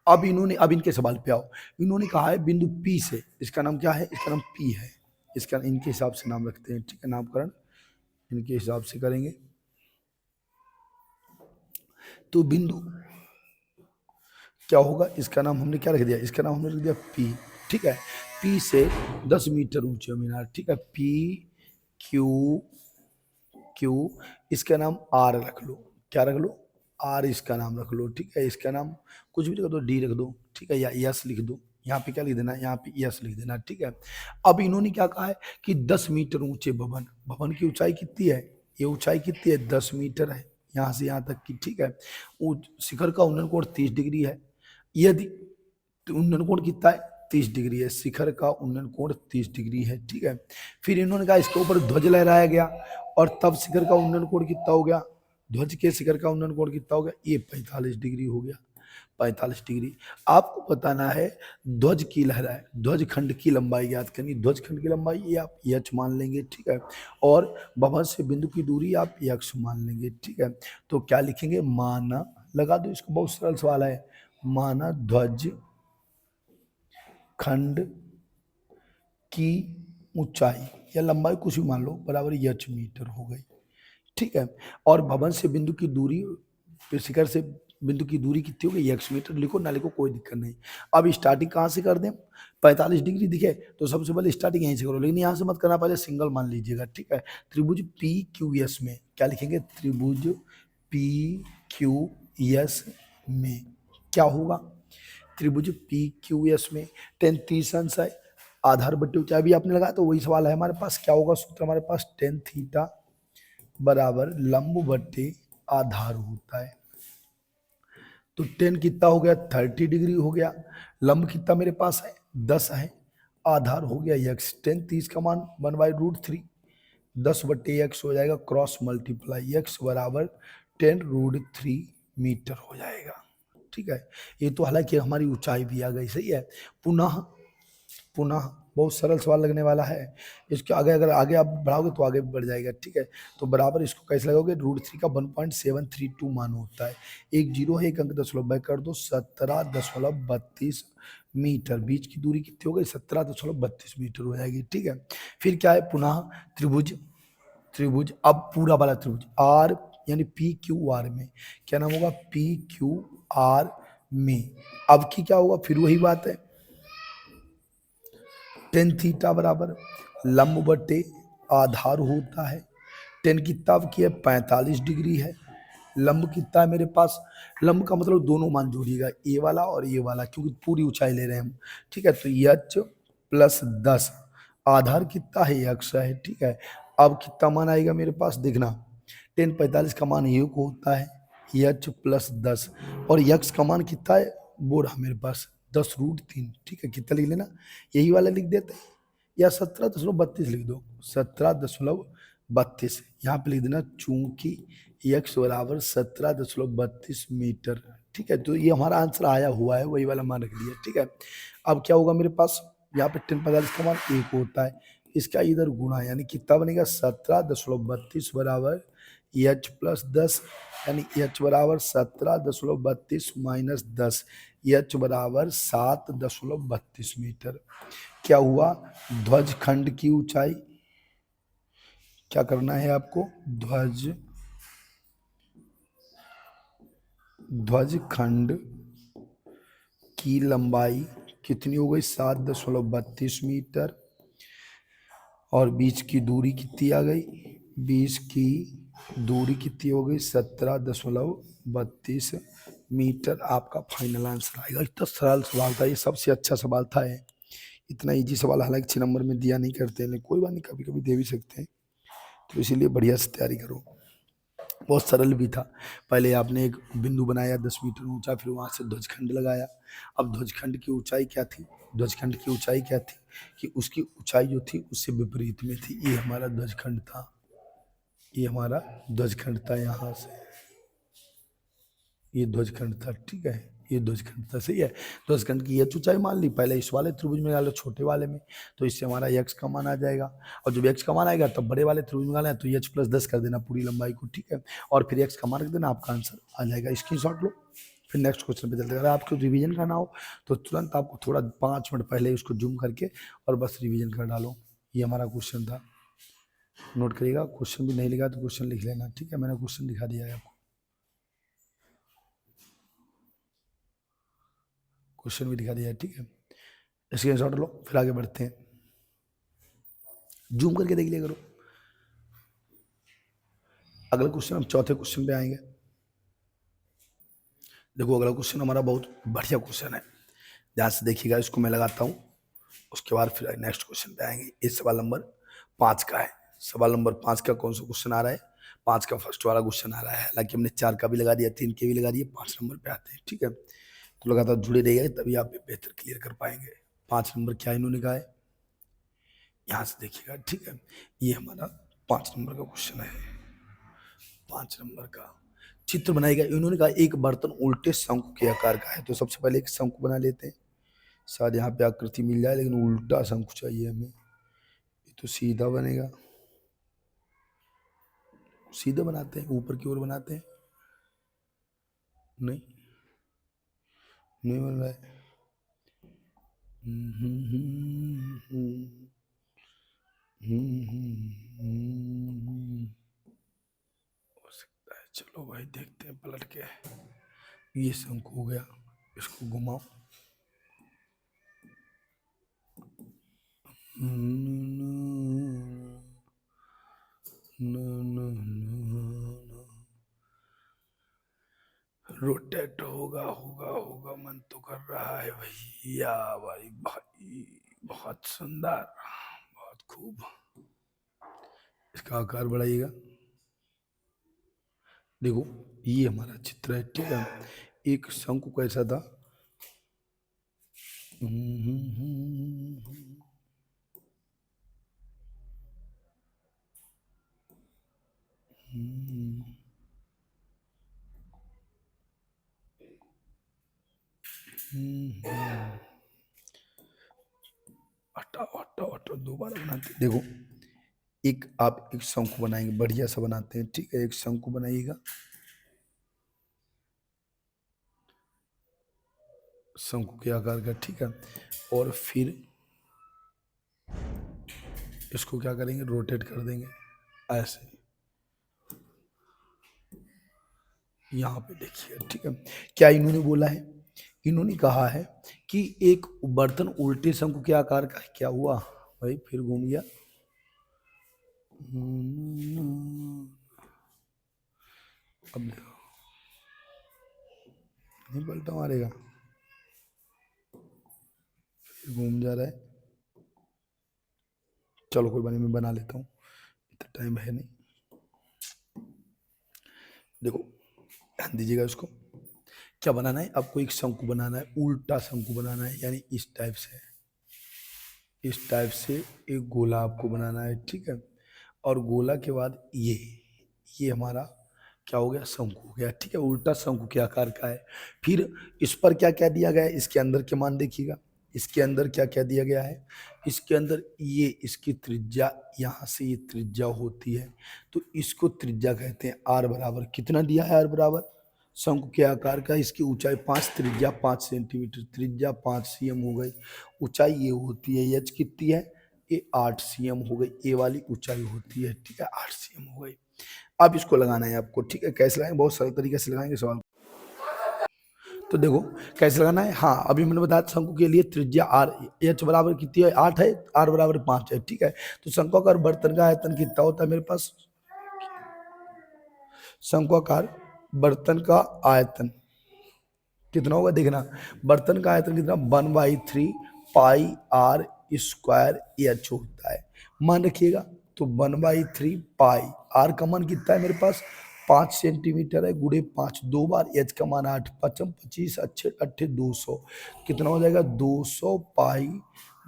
अब इन्होंने, अब इनके सवाल पे आओ। इन्होंने कहा है बिंदु पी से, इसका नाम क्या है, इसका नाम पी है, इसका इनके हिसाब से नाम रखते हैं, ठीक है। नामकरण इनके हिसाब से करेंगे। तो बिंदु क्या होगा, इसका नाम हमने क्या रख दिया, इसका नाम हमने रख दिया पी, ठीक है। पी से 10 मीटर ऊंचे मीनार, ठीक है। पी क्यू क्यू, इसका नाम आर रख लो, क्या रख लो, आर इसका नाम रख लो, ठीक है। इसका नाम कुछ भी रख दो, डी रख दो, ठीक है, या यस लिख दो। यहाँ पे क्या लिख देना, यहाँ पे यस लिख देना, ठीक है। अब इन्होंने क्या कहा है कि 10 मीटर ऊंचे भवन, भवन की ऊंचाई कितनी है, ये ऊंचाई कितनी है, 10 मीटर है यहाँ से यहाँ तक की, ठीक है। शिखर का उन्नयन कोण 30 डिग्री है। यदि उन्नयन कोण कितना है, 30 डिग्री है, शिखर का उन्नयन कोण 30 डिग्री है, ठीक है। फिर इन्होंने कहा इसके ऊपर ध्वज लहराया गया और तब शिखर का उन्नयन कोण कितना हो गया, ध्वज के शिखर का उन्नयन कोण कितना हो गया, ये 45 डिग्री हो गया, 45 डिग्री। आपको बताना है ध्वज की लहराए, ध्वज खंड की लंबाई याद करनी, ध्वज खंड की लंबाई ये आप एच मान लेंगे, ठीक है। और भवन से बिंदु की दूरी आप एक्स मान लेंगे, ठीक है। तो क्या लिखेंगे, माना, लगा दो इसको, बहुत सरल सवाल है, माना ध्वज खंड की ऊंचाई या लंबाई कुछ भी मान लो बराबर एच मीटर हो गई, ठीक है। और भवन से बिंदु की दूरी, शिखर से बिंदु की दूरी कितनी होगी, एक्स मीटर, लिखो ना लिखो कोई दिक्कत नहीं। अब स्टार्टिंग कहाँ से कर दें, 45 डिग्री दिखे तो सबसे पहले स्टार्टिंग यहीं से करो, लेकिन यहाँ से मत करना, पहले सिंगल मान लीजिएगा, ठीक है। त्रिभुज पी क्यू एस में क्या लिखेंगे, त्रिभुज पी क्यू एस में क्या होगा, त्रिभुज पी क्यू एस में 10 30 अंश है, आधार बट्टे ऊंचाई भी आपने लगाया, तो वही सवाल है हमारे पास, क्या होगा सूत्र हमारे पास, टेन थीटा बराबर लंब बट्टे आधार होता है। तो 10 कितना हो गया, 30 डिग्री हो गया। लंब कितना मेरे पास है, 10 है, आधार हो गया एक्स, 10 30 का मान 1/√3, 10 बट्टे एक्स हो जाएगा, क्रॉस मल्टीप्लाई एक्स बराबर 10√3 मीटर हो जाएगा, ठीक है। ये तो हालांकि हमारी ऊंचाई भी आ गई, सही है। पुनः पुनः बहुत सरल सवाल लगने वाला है, इसके आगे अगर आगे आप बढ़ाओगे तो आगे बढ़ जाएगा, ठीक है। तो बराबर इसको कैसे लगाओगे, √3 का 1.732 मान होता है, एक जीरो है, एक अंक दशमलव बैक कर दो, 17.32 मीटर, बीच की दूरी कितनी हो गई, 17.32 मीटर हो जाएगी, ठीक है। फिर क्या है, पुनः त्रिभुज, त्रिभुज अब पूरा वाला त्रिभुज आर यानी पी क्यू आर में क्या नाम होगा, पी क्यू आर में, अब की क्या होगा, फिर वही बात है, 10 थीटा बराबर लंब बटे आधार होता है। 10 कितना की है, 45 डिग्री है। लंब कितना है मेरे पास, लंब का मतलब दोनों मान जोड़िएगा, ए वाला और ये वाला, क्योंकि पूरी ऊंचाई ले रहे हैं हम, ठीक है। तो एच प्लस 10, आधार कितना है, एक्स है, ठीक है। अब कितना मान आएगा मेरे पास, देखना 10 45 का मान एक होता है, एच प्लस 10, और यक्स का मान कितना है, वो रहा मेरे पास 10√3, ठीक है, कितना लिख लेना, यही वाला लिख देते हैं, या 17.32 लिख दो, 17.32 यहाँ पे लिख देना, चूंकि x बराबर 17.32 मीटर, ठीक है। तो ये हमारा आंसर आया हुआ है, वही वाला मान रख दिया, ठीक है। अब क्या होगा मेरे पास, यहाँ पे 10 का मान 1 होता है, इसका इधर गुणा, यानी कितना बनेगा, 17.32 बराबर h+10, यानी h बराबर 17.32 माइनस 10, h बराबर 7.32 मीटर। क्या हुआ, ध्वज खंड की ऊंचाई, क्या करना है आपको, ध्वज खंड की लंबाई कितनी हो गई, 7.32 मीटर, और बीच की दूरी कितनी आ गई, बीच की दूरी कितनी हो गई, 17.32 मीटर। आपका फाइनल आंसर आएगा। इतना सरल सवाल था, ये सबसे अच्छा सवाल था ये। इतना इजी सवाल हालांकि 6 नंबर में दिया नहीं करते हैं, लेकिन कोई बात नहीं, कभी कभी दे भी सकते हैं, तो इसीलिए बढ़िया से तैयारी करो। बहुत सरल भी था। पहले आपने एक बिंदु बनाया 10 मीटर ऊंचा, फिर वहां से ध्वजखंड लगाया। अब ध्वजखंड की ऊंचाई क्या थी, ध्वजखंड की ऊंचाई क्या थी कि उसकी ऊंचाई जो थी उससे विपरीत में थी। ये हमारा ध्वजखंड था, ये हमारा ध्वजखंड था, यहाँ से ये ध्वजखंड था, ठीक है, ये ध्वजखंड था, सही है। ध्वजखंड की ये ऊंचाई मान ली, पहले इस वाले त्रिभुज में डालो, छोटे वाले में, तो इससे हमारा x का मान आ जाएगा, और जब x का मान आएगा तब बड़े वाले त्रिभुज में डालना है, तो h+10 कर देना पूरी लंबाई को, ठीक है, और फिर x का मान रख देना, आपका आंसर आ जाएगा। स्क्रीनशॉट लो, फिर नेक्स्ट क्वेश्चन पे चलते हैं। अगर आपको रिवीजन करना हो तो तुरंत आपको थोड़ा 5 मिनट पहले उसको जूम करके और बस रिवीजन कर डालो। ये हमारा क्वेश्चन था, नोट करिएगा। क्वेश्चन भी नहीं लिखा तो क्वेश्चन लिख लेना, ठीक है, मैंने क्वेश्चन दिखा दिया है आपको, क्वेश्चन भी दिखा दिया है, ठीक है। स्क्रीनशॉट लो, फिर आगे बढ़ते हैं, जूम करके देख लिया करो। अगला क्वेश्चन, हम चौथे क्वेश्चन पे आएंगे। देखो अगला क्वेश्चन हमारा बहुत बढ़िया क्वेश्चन है, ध्यान से देखिएगा, इसको मैं लगाता हूँ, उसके बाद फिर नेक्स्ट क्वेश्चन पे आएंगे। ये सवाल नंबर 5 का है। सवाल नंबर 5 का कौन सा क्वेश्चन आ रहा है, 5 का फर्स्ट वाला क्वेश्चन आ रहा है। हालांकि हमने 4 का भी लगा दिया, 3 के भी लगा दिए, 5 नंबर पे आते हैं, ठीक है। तो लगातार जुड़े रहिए, तभी आप बेहतर क्लियर कर पाएंगे। 5 नंबर क्या इन्होंने कहा है, यहाँ से देखिएगा, ठीक है। ये हमारा 5 नंबर का क्वेश्चन है। 5 नंबर का चित्र बनाएगा, इन्होंने कहा एक बर्तन उल्टे शंकु के आकार का है। तो सबसे पहले एक शंकु बना लेते हैं, शायद यहाँ पे आकृति मिल जाए, लेकिन उल्टा शंकु चाहिए हमें। ये तो सीधा बनेगा, सीधे बनाते हैं, ऊपर की ओर बनाते हैं, नहीं नहीं बन रहा है। हो सकता है, चलो भाई देखते हैं पलट के। ये शंकु हो गया, इसको घुमाओ, रोटेट होगा होगा होगा, मन तो कर रहा है भैया, भाई भाई, बहुत सुंदर, बहुत खूब। इसका आकार बढ़ाइएगा। देखो ये हमारा चित्र है, ठीक है। एक शंकु कैसा था, हटाओ हटाओ हटाओ, दोबारा बनाते, देखो एक आप एक शंकु बनाएंगे, बढ़िया सा बनाते हैं, ठीक है। एक शंकु बनाइएगा, शंकु के आकार का, ठीक है। और फिर इसको क्या करेंगे, रोटेट कर देंगे ऐसे, यहाँ पे देखिए, ठीक है। क्या इन्होंने बोला है, इन्होंने कहा है कि एक बर्तन उल्टे शंकु के आकार का है। क्या हुआ भाई, फिर घूम गया, अब देखो नहीं पलटा मारेगा, फिर घूम जा रहा है। चलो कोई बात नहीं, मैं बना लेता हूँ, इतना टाइम है नहीं। देखो ध्यान दीजिएगा इसको, क्या बनाना है आपको? एक शंकु बनाना है, उल्टा शंकु बनाना है, यानी इस टाइप से, इस टाइप से एक गोला आपको बनाना है, ठीक है। और गोला के बाद ये हमारा क्या हो गया? शंकु हो गया, ठीक है। उल्टा शंकु के आकार का है। फिर इस पर क्या क्या दिया गया है? इसके अंदर के मान देखिएगा, इसके अंदर क्या क्या दिया गया है? इसके अंदर ये इसकी त्रिज्या, यहाँ से ये त्रिज्या होती है, तो इसको त्रिज्या कहते हैं। आर बराबर कितना दिया है? आर बराबर शंकु के आकार का, इसकी ऊंचाई 5, त्रिज्या 5 सेंटीमीटर, त्रिज्या 5 सीएम हो गई। ऊंचाई ये होती है, एच कितनी है? ये 8 सीएम हो गई, ए वाली ऊंचाई होती है, ठीक है, 8 सीएम हो गई। अब इसको लगाना है आपको, ठीक है। कैसे लगाएंगे? बहुत सरल तरीके से लगाएंगे सवाल। तो देखो कैसे लगाना है। हाँ, अभी मैंने बताया शंकु के लिए त्रिज्या आर, एच बराबर कितनी है? 8 है, आर बराबर 5 है, ठीक है। तो शंक्वाकार बर्तन का आयतन कितना होता है मेरे पास? शंक्वाकार बर्तन का आयतन कितना होगा? देखना, बर्तन का आयतन कितना? 1/3 पाई आर स्क्वायर एच होता है। मान रखिएगा, तो 1/3 पाई, आर का मान कितना है मेरे पास? 5 सेंटीमीटर है, गुड़े 5, 2 बार, एच का मान 8, 5 25, अच्छे 8 200, कितना हो जाएगा? 200 पाई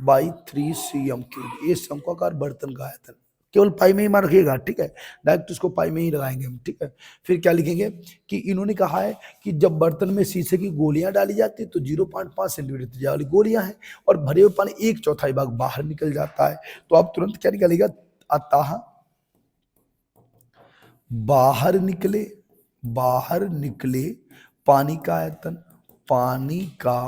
बाई 3 सीएम क्यूब। ये शंक्वाकार बर्तन का आयतन, केवल पाई में ही मान रखिएगा, ठीक है। डायरेक्ट उसको पाई में ही लगाएंगे हम, ठीक है। फिर क्या लिखेंगे कि इन्होंने कहा है कि जब बर्तन में शीशे की गोलियां डाली जाती है तो 0.5 सेंटीमीटर त्रिज्या वाली गोलियां हैं, और भरे हुए पानी 1/4 भाग बाहर निकल जाता है। तो आप तुरंत क्या निकलेगा? अतः बाहर निकले पानी का आयतन, पानी का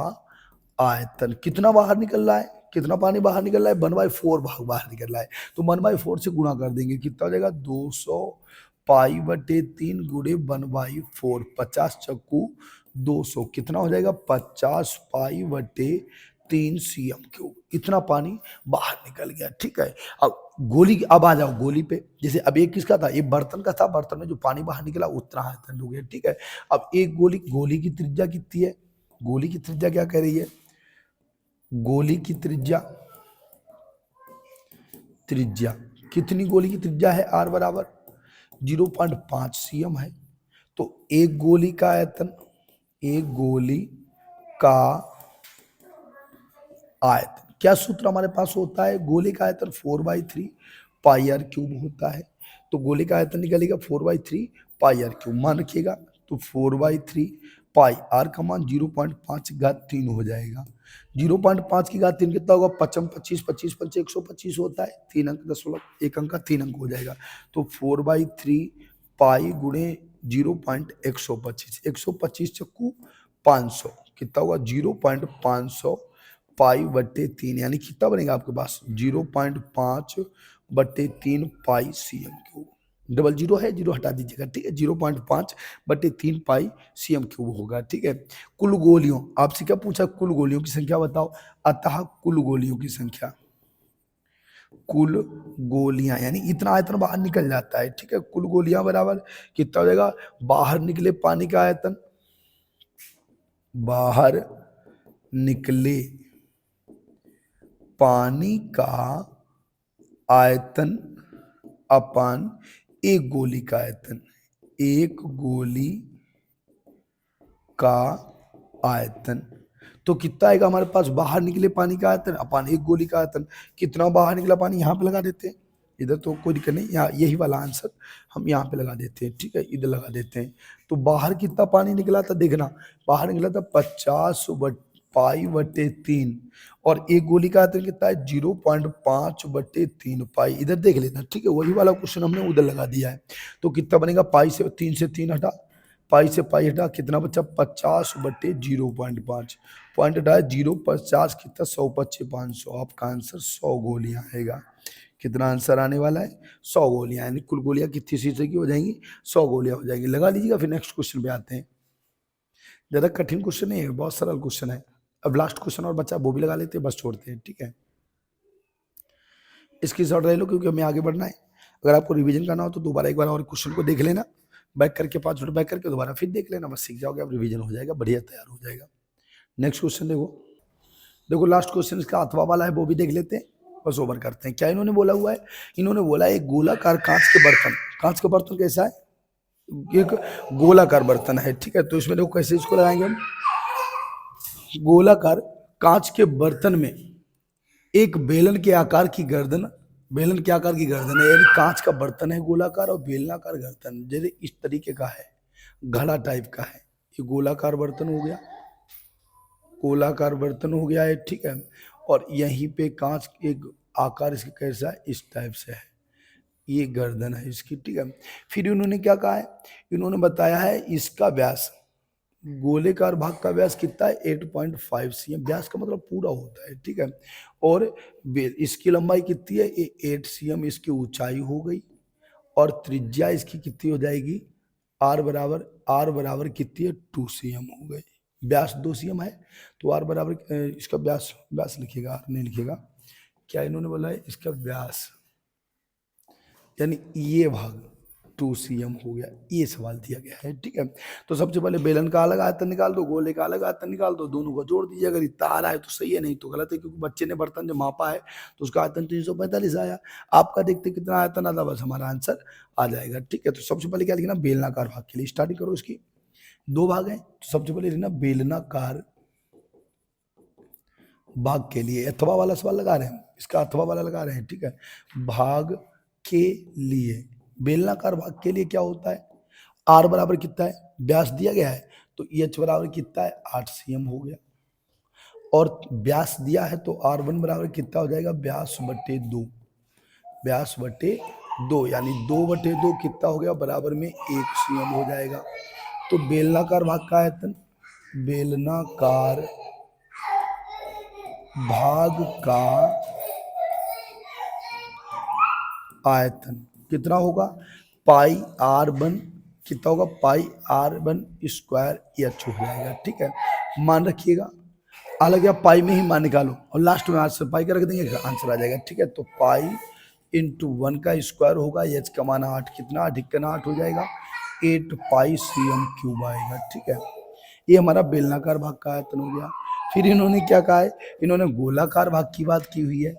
आयतन कितना बाहर निकल रहा है? कितना पानी बाहर निकल रहा है? 1/4 भाग बाहर निकल रहा है। तो 1/4 से गुणा कर देंगे, कितना हो जाएगा? 200 पाई बटे 3 गुणे 1/4, 50 चक्कू 200, कितना हो जाएगा? 50 पाई बटे 3 सीएम क्यूब। इतना पानी बाहर निकल गया, ठीक है। अब गोली, अब आ जाओ गोली पे। जैसे अब एक किसका था? ये बर्तन का था, बर्तन में जो पानी बाहर निकला उतना आयतन हो गया, ठीक है। अब एक गोली की त्रिज्या कितनी है? गोली की त्रिज्या क्या कह रही है? गोली की त्रिज्या त्रिज्या कितनी? गोली की त्रिज्या है आर बराबर 0.5 सीएम है। तो एक गोली का आयतन, एक गोली का आयतन, क्या सूत्र हमारे पास होता है? गोली का आयतन 4/3 पाई आर क्यूब होता है। तो गोली का आयतन निकलेगा 4/3 पाई आर क्यूब, मान रखिएगा। तो 4/3 पाई, आर का मान 0.5 घात 3 हो जाएगा। 0.5 की घात 3 कितना होगा? 55 25 25 पंचे 125 होता है, 3 अंक दशमलव 1 अंक का 3 अंक हो जाएगा। तो 4/3 पाई गुणे 0.125, 125 चक्कू 500, कितना होगा? 0.500 पाई बट्टे 3, यानी कितना बनेगा आपके पास? 0.5 बट्टे 3 पाई सीएम क्यूब। डबल जीरो है, जीरो हटा दीजिएगा, ठीक है। 0.5 बट्टे 3 पाई सीएम क्यूब होगा, ठीक है। कुल गोलियों, आपसे क्या पूछा? कुल गोलियों की संख्या बताओ। अतः कुल गोलियों की संख्या, कुल गोलियां यानी इतना आयतन बाहर निकल जाता है, ठीक है। कुल गोलियां बराबर कितना हो जाएगा? बाहर निकले पानी का आयतन, बाहर निकले पानी का आयतन अपान एक गोली का आयतन, एक गोली का आयतन। तो कितना आएगा हमारे पास? बाहर निकले पानी का आयतन अपान एक गोली का आयतन। कितना बाहर निकला पानी? यहाँ पे लगा देते हैं, इधर तो कोई दिक्कत नहीं, यहाँ यही वाला आंसर हम यहाँ पे लगा देते हैं, ठीक है, इधर लगा देते हैं। तो बाहर कितना पानी निकला था? देखना, बाहर निकला था 50 पाई बटे 3, और एक गोली का आयतन कितना है? 0.5 बटे 3 पाई। इधर देख लेना, ठीक है, वही वाला क्वेश्चन हमने उधर लगा दिया है। तो कितना बनेगा? पाई से 3 हटा, पाई से पाई हटा, कितना बचा? 50 बटे 0.5, पॉइंट हटाया 0.50, कितना? 100 पच्चे 500, आपका आंसर 100 गोलियां आएगा। कितना आंसर आने वाला है? 100 गोलियां, यानी कुल गोलियां कितनी शीशे की हो जाएंगी? 100 गोलियां हो जाएंगी। लगा लीजिएगा। फिर नेक्स्ट क्वेश्चन पे आते हैं। ज़्यादा कठिन क्वेश्चन नहीं है, बहुत सरल क्वेश्चन है। अब लास्ट क्वेश्चन और बचा, वो भी लगा लेते हैं, बस छोड़ते हैं, ठीक है। इसकी शॉर्ट ले लो क्योंकि हमें आगे बढ़ना है। अगर आपको रिवीजन करना हो तो दोबारा एक बार और क्वेश्चन को देख लेना, बैक करके 5 मिनट बैक करके दोबारा फिर देख लेना, बस सीख जाओगे, अब रिवीजन हो जाएगा, बढ़िया तैयार हो जाएगा। नेक्स्ट क्वेश्चन देखो, देखो लास्ट क्वेश्चन इसका अथवा वाला है, वो भी देख लेते हैं, बस ओवर करते हैं। क्या इन्होंने बोला हुआ है? इन्होंने बोला एक गोलाकार कांच के बर्तन, कांच का बर्तन कैसा है? एक गोलाकार बर्तन है, ठीक है। तो इसमें देखो कैसे इसको लगाएंगे हम। गोलाकार कांच के बर्तन में एक बेलन के आकार की गर्दन, बेलन के आकार की गर्दन है, यानी कांच का बर्तन है गोलाकार, और बेलनाकार गर्दन जैसे इस तरीके का है, घड़ा टाइप का है। ये गोलाकार बर्तन हो गया, गोलाकार बर्तन हो गया है, ठीक है। और यहीं पे कांच एक आकार इसका कैसा है, इस टाइप से है, ये गर्दन है इसकी, ठीक है। फिर इन्होंने क्या कहा है, इन्होंने बताया है इसका व्यास, गोलेकार भाग का व्यास कितना है, 8.5 cm। व्यास का मतलब पूरा होता है, ठीक है। और इसकी लंबाई कितनी है, 8 cm इसकी ऊंचाई हो गई। और त्रिज्या इसकी कितनी हो जाएगी, आर बराबर कितनी है, 2 cm हो गई। व्यास 2 cm है, तो आर बराबर इसका व्यास, व्यास लिखिएगा, आर नहीं लिखिएगा। क्या इन्होंने बोला है, इसका व्यास यानी ये भाग 2 cm हो गया, ये सवाल दिया गया है, ठीक है। तो सबसे पहले बेलन का अलग आयतन निकाल दो, गोले का अलग आयतन निकाल दो, दोनों को जोड़ दीजिए। अगर इतना आ रहा है तो सही है, नहीं तो गलत है, क्योंकि बच्चे ने बर्तन जो मापा है तो उसका आयतन 345 आया। आपका देखते कितना आयतन आता, बस हमारा आंसर आ जाएगा, ठीक है। तो सबसे पहले क्या लिखना, बेलनाकार भाग के लिए स्टार्टिंग करो। इसकी दो भाग हैं, तो सबसे पहले लिखना बेलनाकार भाग के लिए, अथवा वाला सवाल लगा रहे हैं, इसका अथवा वाला लगा रहे हैं, ठीक है। भाग के लिए, बेलनाकार भाग के लिए क्या होता है, आर बराबर कितना है, व्यास दिया गया है, तो एच बराबर कितना है, 8 cm हो गया। और व्यास दिया है तो R1 बराबर कितना हो जाएगा, व्यास बटे 2, व्यास बटे 2, यानी 2/2 कितना हो गया, बराबर में 1 cm हो जाएगा। तो बेलनाकार भाग का आयतन, बेलनाकार भाग का आयतन कितना होगा, पाई R1 कितना होगा, पाई R1 स्क्वायर एच हो जाएगा, ठीक है। मान रखिएगा, अलग या पाई में ही मान निकालो और लास्ट में आंसर पाई का रख देंगे, आंसर आ जाएगा, ठीक है। तो पाई इंटू 1 का स्क्वायर होगा, एच का मान 8, कितना 8 इक्कना 8 हो जाएगा, 8 पाई cm³ आएगा, ठीक है। ये हमारा बेलनाकार भाग का आयतन हो गया। फिर इन्होंने क्या कहा है, इन्होंने गोलाकार भाग की बात की हुई है।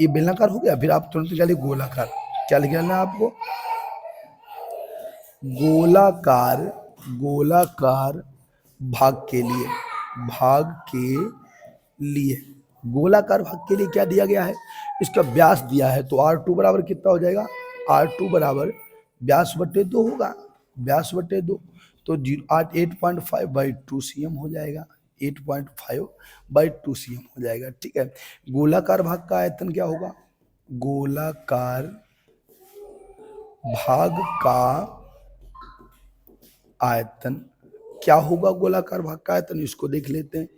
ये बेलनाकार हो गया, फिर आप तुरंत निकालिए गोलाकार। क्या लिखना है आपको, गोलाकार, गोलाकार भाग के लिए, भाग के लिए, गोलाकार भाग के लिए क्या दिया गया है, इसका व्यास दिया है, तो R2 बराबर कितना हो जाएगा, R2 बराबर व्यास बटे 2 होगा, व्यास बटे 2, तो 8.5/2 cm हो जाएगा, 8.5/2 cm हो जाएगा, ठीक है। गोलाकार भाग का आयतन क्या होगा, गोलाकार भाग का आयतन क्या होगा, गोलाकार भाग का आयतन, इसको देख लेते हैं।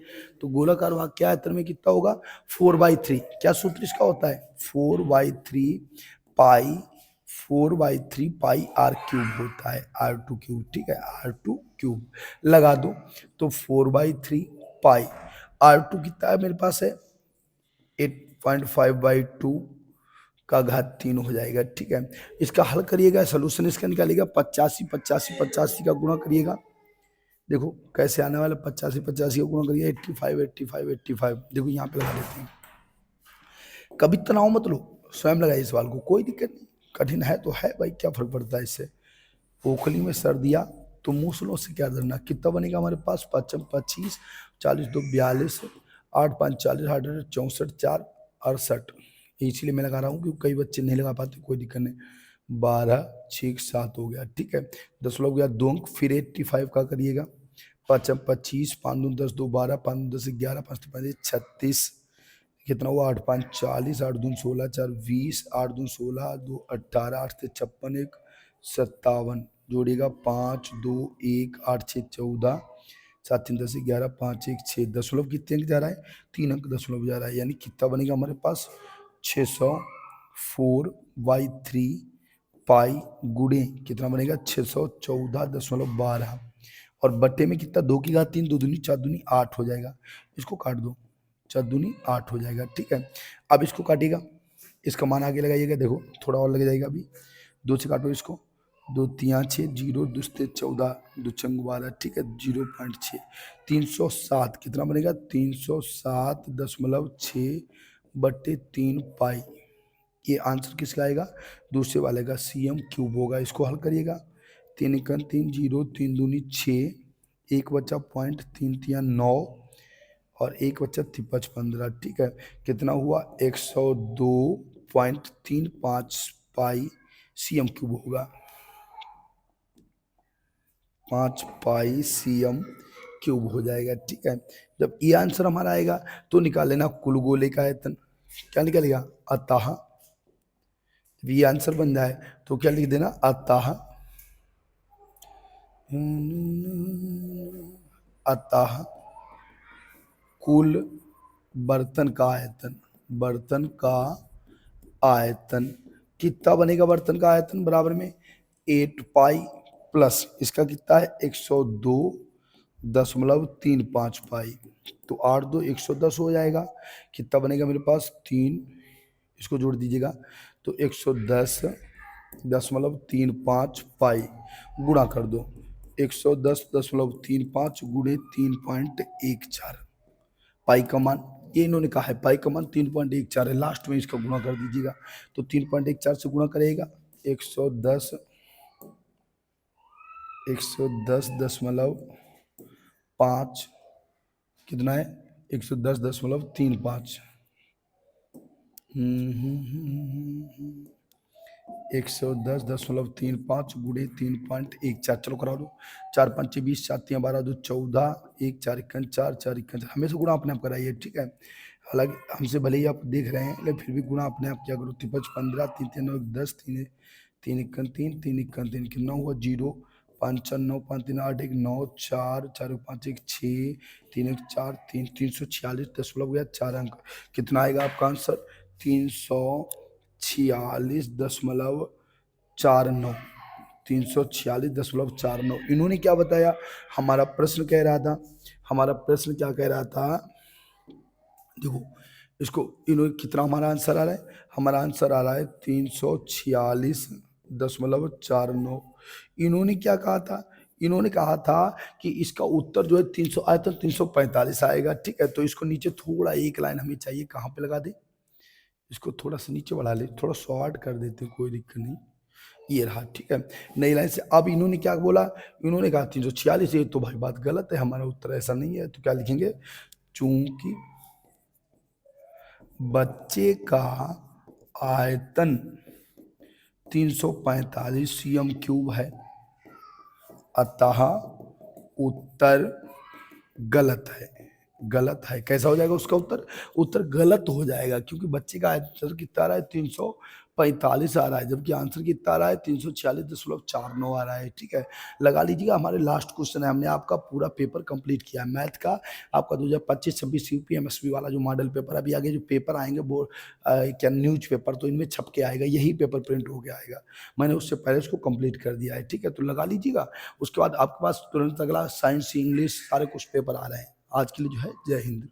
तो गोलाकार भाग के आयतन में कितना होगा, 4/3, क्या सूत्र इसका होता है, 4/3 पाई, 4/3 पाई R³ होता है, R2³ ठीक है, R2³ लगा दो। तो 4/3 पाई, R2 कितना है मेरे पास है, 8.5/2 का घात 3 हो जाएगा, ठीक है। इसका हल करिएगा, सोल्यूशन इसका निकालिएगा, 85 85 85 का गुणा करिएगा, देखो कैसे आने वाला, 85 85 का गुणा करिए, 85 85 85, देखो यहाँ पे लगा देते हैं। कभी तनाव मत लो, स्वयं लगाइए सवाल को, कोई दिक्कत नहीं, कठिन है तो है भाई, क्या फर्क पड़ता है इससे। ओखली में सर दिया तो मूसलों से क्या डरना, कितना बनेगा हमारे पास, 5 25, 40 2 42, 8 5 40, 8 64, 4 68, इसलिए मैं लगा रहा हूँ क्योंकि कई बच्चे नहीं लगा पाते, कोई दिक्कत नहीं। 12 6 7 हो गया, ठीक है। 10 लोग गया 2 अंक, फिर 85 का करिएगा, 5 25, 5 2 10 2 12, 5 2 10 11, 5 5 36, कितना हुआ, 8 5 40, 8 2 16, 4 20, 8 2 16, 2 18, 8 से 56, 1 57, जोड़िएगा 5 2 1, 8 6 14, 7 3 10 11, 5 1 6, दशमलव कितने अंक जा रहा है, 3 अंक दशमलव जा रहा है, यानी कितना बनेगा हमारे पास, 604/3 पाई गुणे कितना बनेगा, 614.12, और बट्टे में कितना, 2 की घात 3, 2 दूनी 4 दूनी 8 हो जाएगा, इसको काट दो, 4 दूनी 8 हो जाएगा, ठीक है। अब इसको काटिएगा, इसका मान आगे लगाइएगा, देखो थोड़ा और लग जाएगा, अभी 2 से काटो इसको, 2 3 6, 0 2 14, 2 चंग 12, ठीक है, 0.6, 307 कितना बनेगा, 307.6/3 पाई, ये आंसर किसका आएगा, दूसरे वाले का, cm³ होगा। इसको हल करिएगा, 3 1 3 0, 3 दूनी 6, एक बचा पॉइंट, 3 3 9 और एक बचा 15, ठीक है। कितना हुआ? 102.35 पाई सीएम क्यूब होगा, 5 पाई सीएम क्यूब हो जाएगा, ठीक है। जब ये आंसर हमारा आएगा तो निकाल लेना कुल गोले का आयतन। क्या निकलेगा? अतः। ये आंसर बन जाए तो क्या लिख देना? अतः, अतः कुल बर्तन का आयतन, बर्तन का आयतन कितना बनेगा? बर्तन का आयतन बराबर में 8 पाई प्लस इसका कितना है? 102.35 पाई, तो 8 2 110 हो जाएगा। कितना बनेगा मेरे पास? 3, इसको जोड़ दीजिएगा तो 110.35 पाई गुणा कर दो, 110.35 गुणे 3.14 पाई का मान। ये इन्होंने कहा है पाई का मान 3.14 है, लास्ट में इसका गुणा कर दीजिएगा तो 3.14 से गुणा करेगा 110.5 कितना है? 110.35 110.35 गुणे 3.14, चलो करा दो। 4 5 20, 7 3 12 2 14, 1 4 1 4 4 1, हमेशा गुणा अपने आप कराइए, ठीक है। हालांकि हमसे भले ही आप देख रहे हैं लेकिन फिर भी गुणा अपने आप क्या करो। 5 15, 3 3 9 10, 3 3 1 3 3 1 3, कितना हुआ? 0 5 4 9 5 3 8 1 9 4 4 5 1 6 3 1 4 3 346.4 अंक। कितना आएगा आपका आंसर? 346.49, 346.49। इन्होंने क्या बताया? हमारा प्रश्न कह रहा था, हमारा प्रश्न क्या कह रहा था? देखो इसको, इन्होंने कितना हमारा आंसर आ रहा है? हमारा आंसर आ रहा है 346.49। इन्होंने क्या कहा था? इन्होंने कहा था कि इसका उत्तर जो है 300 आया तो 345 आएगा, ठीक है। तो इसको नीचे थोड़ा एक लाइन हमें चाहिए, कहाँ पे लगा दे? इसको थोड़ा सा नीचे बढ़ा ले, थोड़ा शॉर्ट कर देते, कोई दिक्कत नहीं। ये रहा, ठीक है। नई लाइन से अब इन्होंने क्या बोला? इन्होंने कहा 346। ये तो भाई बात गलत है, हमारा उत्तर ऐसा नहीं है। तो क्या लिखेंगे? चूंकि बच्चे का आयतन 345 सीएम क्यूब है, अतः उत्तर गलत है। गलत है कैसा हो जाएगा उसका उत्तर? उत्तर गलत हो जाएगा क्योंकि बच्चे का आंसर कितना आ रहा है? 345 आ रहा है, जबकि आंसर कितना आ रहा है? 346.49 आ रहा है, ठीक है। लगा लीजिएगा, हमारे लास्ट क्वेश्चन है। हमने आपका पूरा पेपर कंप्लीट किया है मैथ का। आपका 2025-26 यूपीएमएसबी वाला जो मॉडल पेपर, अभी आगे जो पेपर आएंगे वो क्या न्यूज पेपर, तो इनमें छप के आएगा, यही पेपर प्रिंट होके आएगा। मैंने उससे पहले उसको कंप्लीट कर दिया है, ठीक है। तो लगा लीजिएगा, उसके बाद आपके पास तुरंत अगला साइंस इंग्लिश सारे कुछ पेपर आ रहे हैं। आज के लिए जो है, जय हिंद।